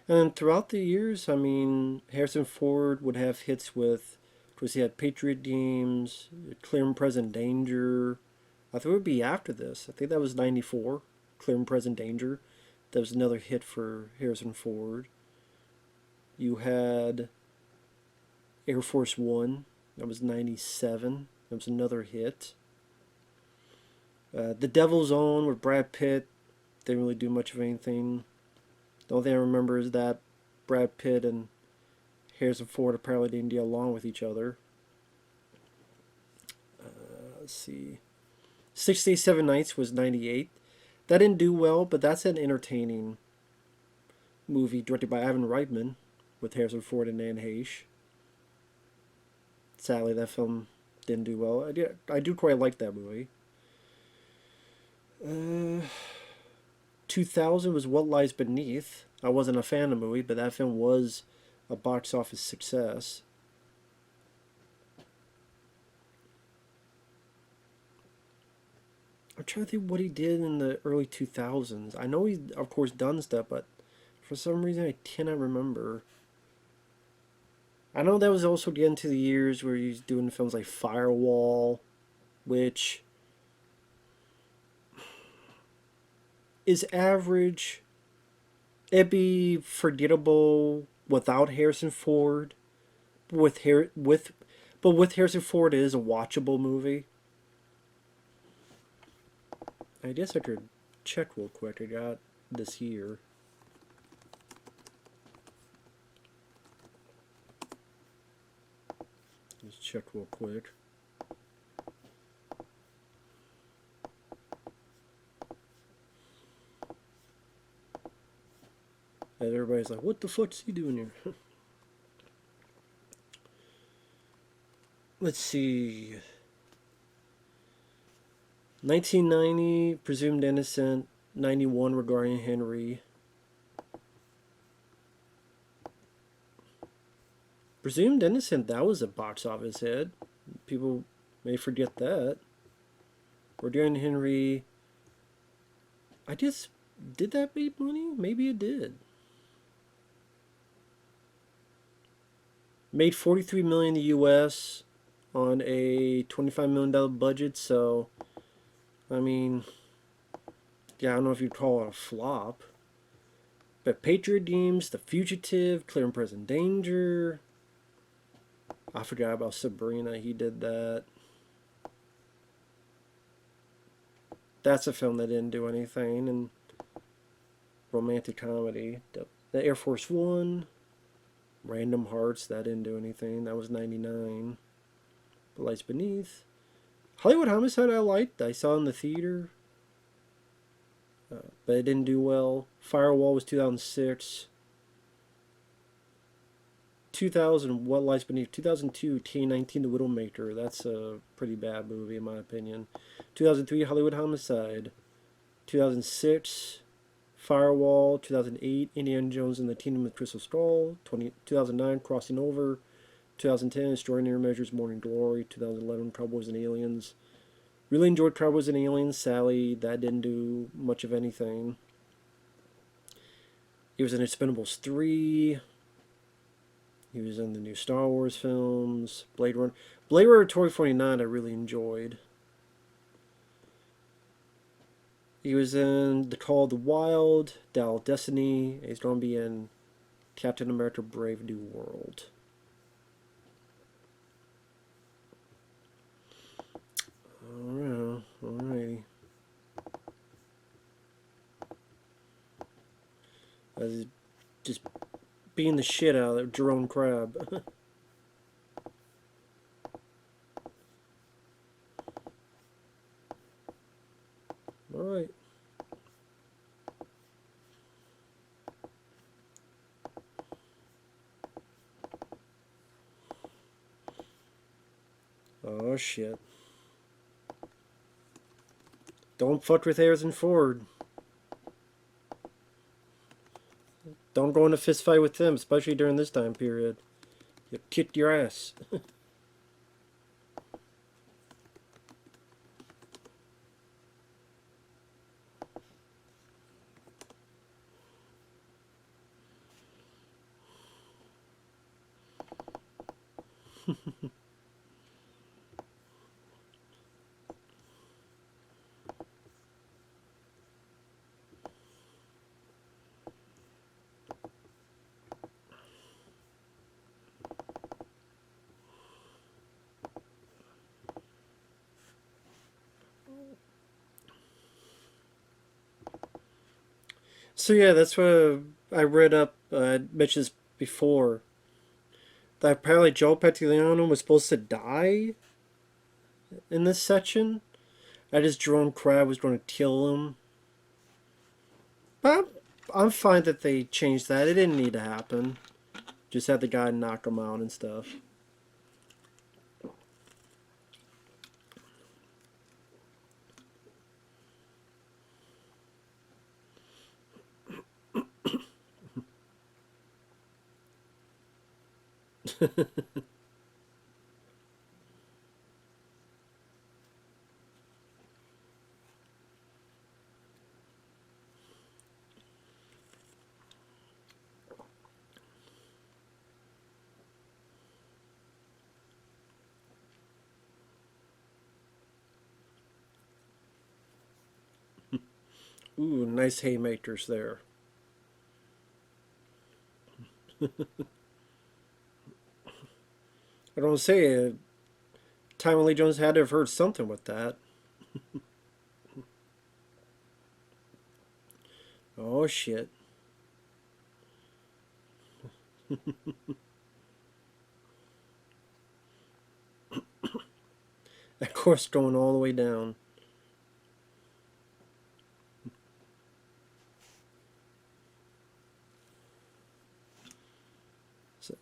S1: and then throughout the years, I mean, Harrison Ford would have hits with, of course, he had Patriot Games, Clear and Present Danger. I thought it would be after this. I think that was '94, Clear and Present Danger. That was another hit for Harrison Ford. You had Air Force One. That was '97. That was another hit. The Devil's Own with Brad Pitt. Didn't really do much of anything. The only thing I remember is that Brad Pitt and Harrison Ford apparently didn't get along with each other. Let's see. 6 Days, 7 Nights was '98. That didn't do well, but that's an entertaining movie directed by Ivan Reitman with Harrison Ford and Anne Heche. Sadly, that film didn't do well. I do quite like that movie. 2000 was What Lies Beneath. I wasn't a fan of the movie, but that film was a box office success. I'm trying to think what he did in the early 2000s. I know he's, of course, done stuff, but for some reason I cannot remember. I know that was also getting to the years where he's doing films like Firewall, which is average. It'd be forgettable without Harrison Ford. But with Harrison Ford, it is a watchable movie. I guess I could check real quick. I got this year. Let's check real quick. And everybody's like, what the fuck's he doing here? Let's see. 1990, Presumed Innocent. 91, Regarding Henry. Presumed Innocent, that was a box office hit. People may forget that. Regarding Henry. I just... Did that make money? Maybe it did. Made $43 million in the U.S. on a $25 million budget, so... I mean... Yeah, I don't know if you'd call it a flop. But Patriot Games, The Fugitive, Clear and Present Danger... I forgot about Sabrina, he did that. That's a film that didn't do anything, and romantic comedy. The Air Force One. Random Hearts, that didn't do anything. That was 99. The Lights Beneath. Hollywood Homicide I liked. I saw in the theater. But it didn't do well. Firewall was 2006. 2000, What Lies Beneath. 2002, K-19, The Widowmaker. That's a pretty bad movie in my opinion. 2003, Hollywood Homicide. 2006, Firewall. 2008, Indiana Jones and the Kingdom of the Crystal Skull. 2009, Crossing Over. 2010, Extraordinary Measures, Morning Glory. 2011, Cowboys and Aliens. Really enjoyed Cowboys and Aliens. Sally, that didn't do much of anything. He was in Expendables 3. He was in the new Star Wars films. Blade Runner 2049 I really enjoyed. He was in The Call of the Wild, Dial of Destiny. He's going to be in Captain America Brave New World. Alrighty. I was just being the shit out of Jeroen Krabbé. Alright. Oh shit. Don't fuck with Harrison Ford. Don't go in a fist fight with them, especially during this time period. You'll kick your ass. So yeah, that's what I read up. I mentioned this before. That apparently Joe Pantoliano was supposed to die in this section. I just Jeroen Krabbé was going to kill him. But I'm fine that they changed that. It didn't need to happen. Just had the guy knock him out and stuff. Ooh, nice haymakers there. I don't say Tommy Lee Jones had to have heard something with that. Oh shit. Of course, going all the way down. So,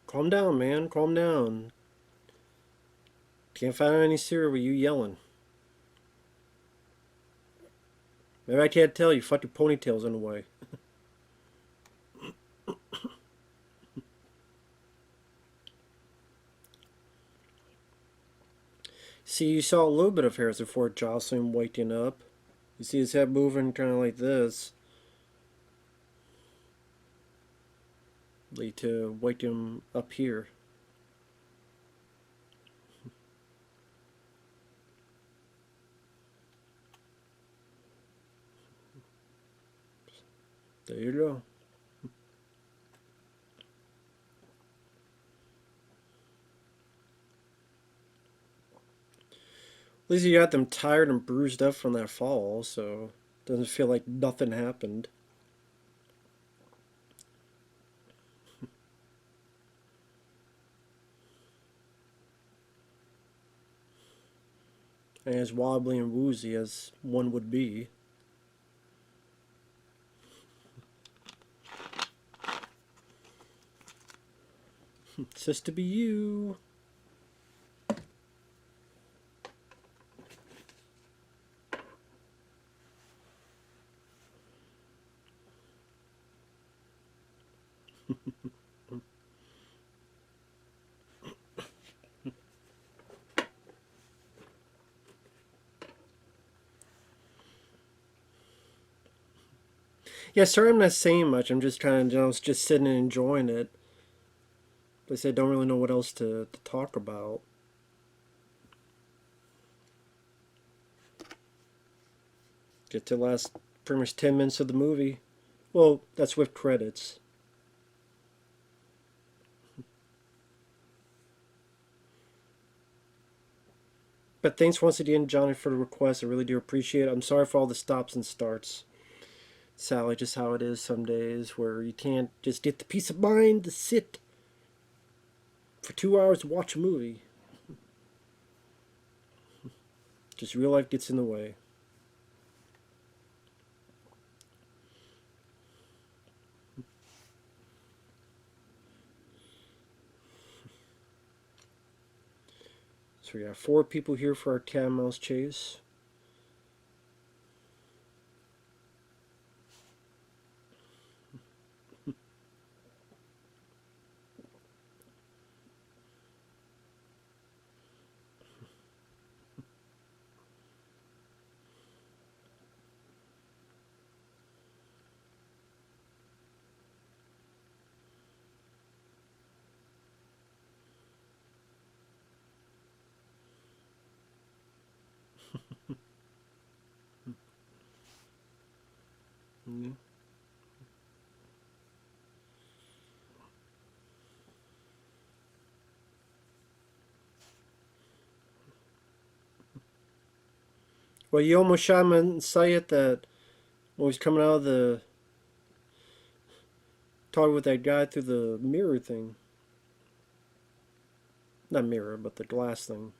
S1: calm down, man. Calm down. Can't find any cereal with you yelling. Maybe I can't tell you. Fucking ponytail's in the way. See, you saw a little bit of Harrison Ford jostling, waking up. You see his head moving kind of like this. Lead to wake him up here. There you go. least you got them tired and bruised up from that fall, so it doesn't feel like nothing happened. And as wobbly and woozy as one would be. It's just to be you. Yeah, sorry I'm not saying much. I'm just kind of, just sitting and enjoying it. Like I said, don't really know what else to talk about. Get to the last pretty much 10 minutes of the movie. Well, that's with credits. But thanks once again, Johnny, for the request. I really do appreciate it. I'm sorry for all the stops and starts. Sally, just how it is some days where you can't just get the peace of mind to sit for 2 hours to watch a movie. Just real life gets in the way. So we got 4 people here for our cat and mouse chase. Mm-hmm. Well, you almost shot him in sight that when he was coming out of the talking with that guy through the mirror thing. Not mirror, but the glass thing.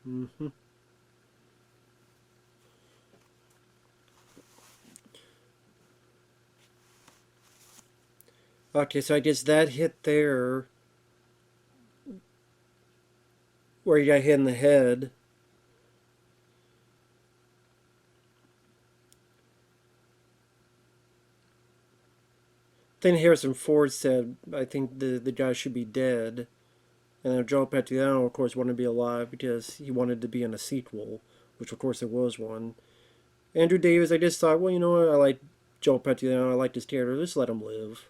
S1: Mm-hmm. Okay, so I guess that hit there where he got hit in the head. Then Harrison Ford said, I think the guy should be dead. And then Joe Pantoliano, of course, wanted to be alive because he wanted to be in a sequel, which, of course, there was one. Andrew Davis, I just thought, well, you know what? I like Joe Pantoliano. I like this character. Just let him live.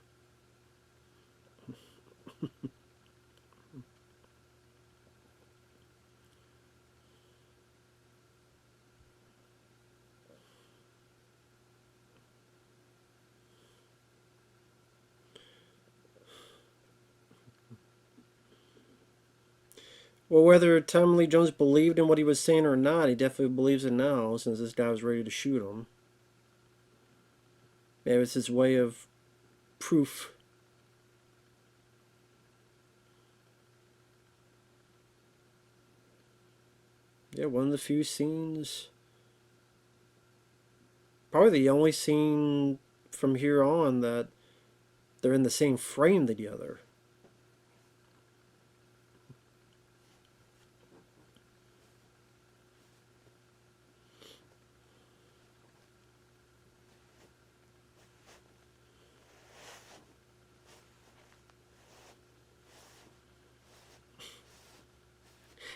S1: Well, whether Tommy Lee Jones believed in what he was saying or not, he definitely believes it now since this guy was ready to shoot him. It was his way of proof. Yeah, one of the few scenes, probably the only scene from here on that they're in the same frame together.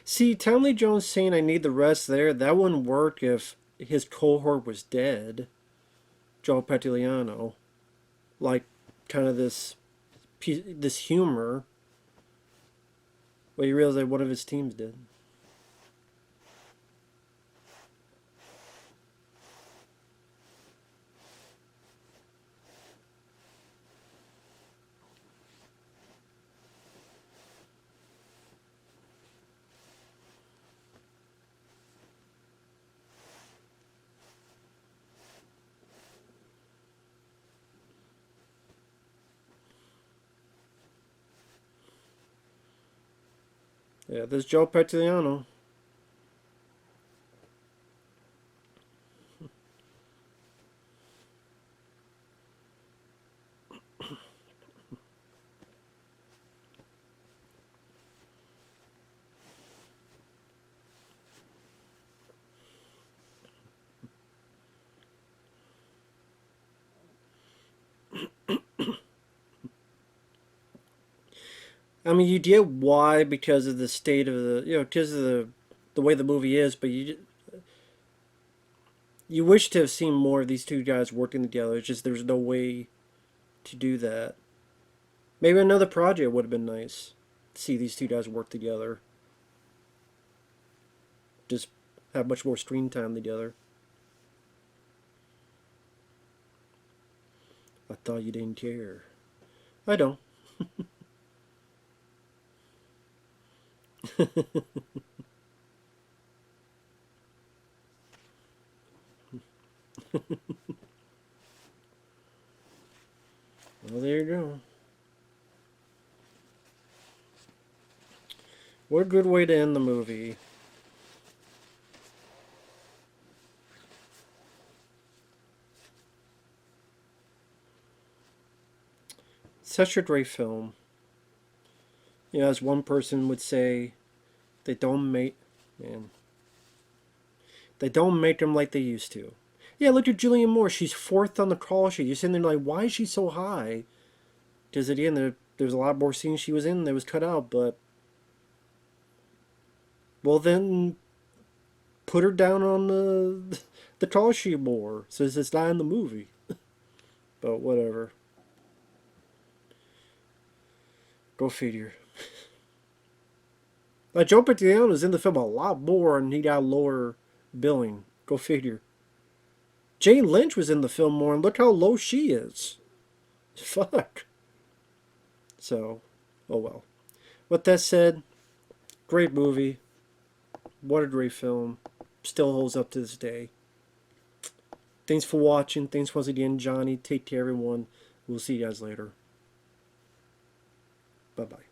S1: See, Tommy Lee Jones saying I need the rest there, that wouldn't work if his cohort was dead. Joe Pantoliano. Like, kind of this humor. Well, you realize that one of his teams did. Yeah, this is Joe Pantoliano. I mean, you get why because of the state of the, because of the way the movie is, but you wish to have seen more of these two guys working together. It's just there's no way to do that. Maybe another project would have been nice. To see these two guys work together. Just have much more screen time together. I thought you didn't care. I don't. Well, there you go. What a good way to end the movie. Such a great film. As one person would say, they don't make, man, they don't make them like they used to. Yeah, look at Julianne Moore. She's fourth on the call sheet. You're sitting there like, why is she so high? Because at the end, there's a lot more scenes she was in that was cut out, but... Well, then, put her down on the call sheet more, since it's not in the movie. But whatever. Go figure. Like, Joe Pantoliano is in the film a lot more, and he got lower billing. Go figure. Jane Lynch was in the film more, and look how low she is. Fuck. So, oh well. With that said, great movie. What a great film. Still holds up to this day. Thanks for watching. Thanks once again, Johnny. Take care, everyone. We'll see you guys later. Bye-bye.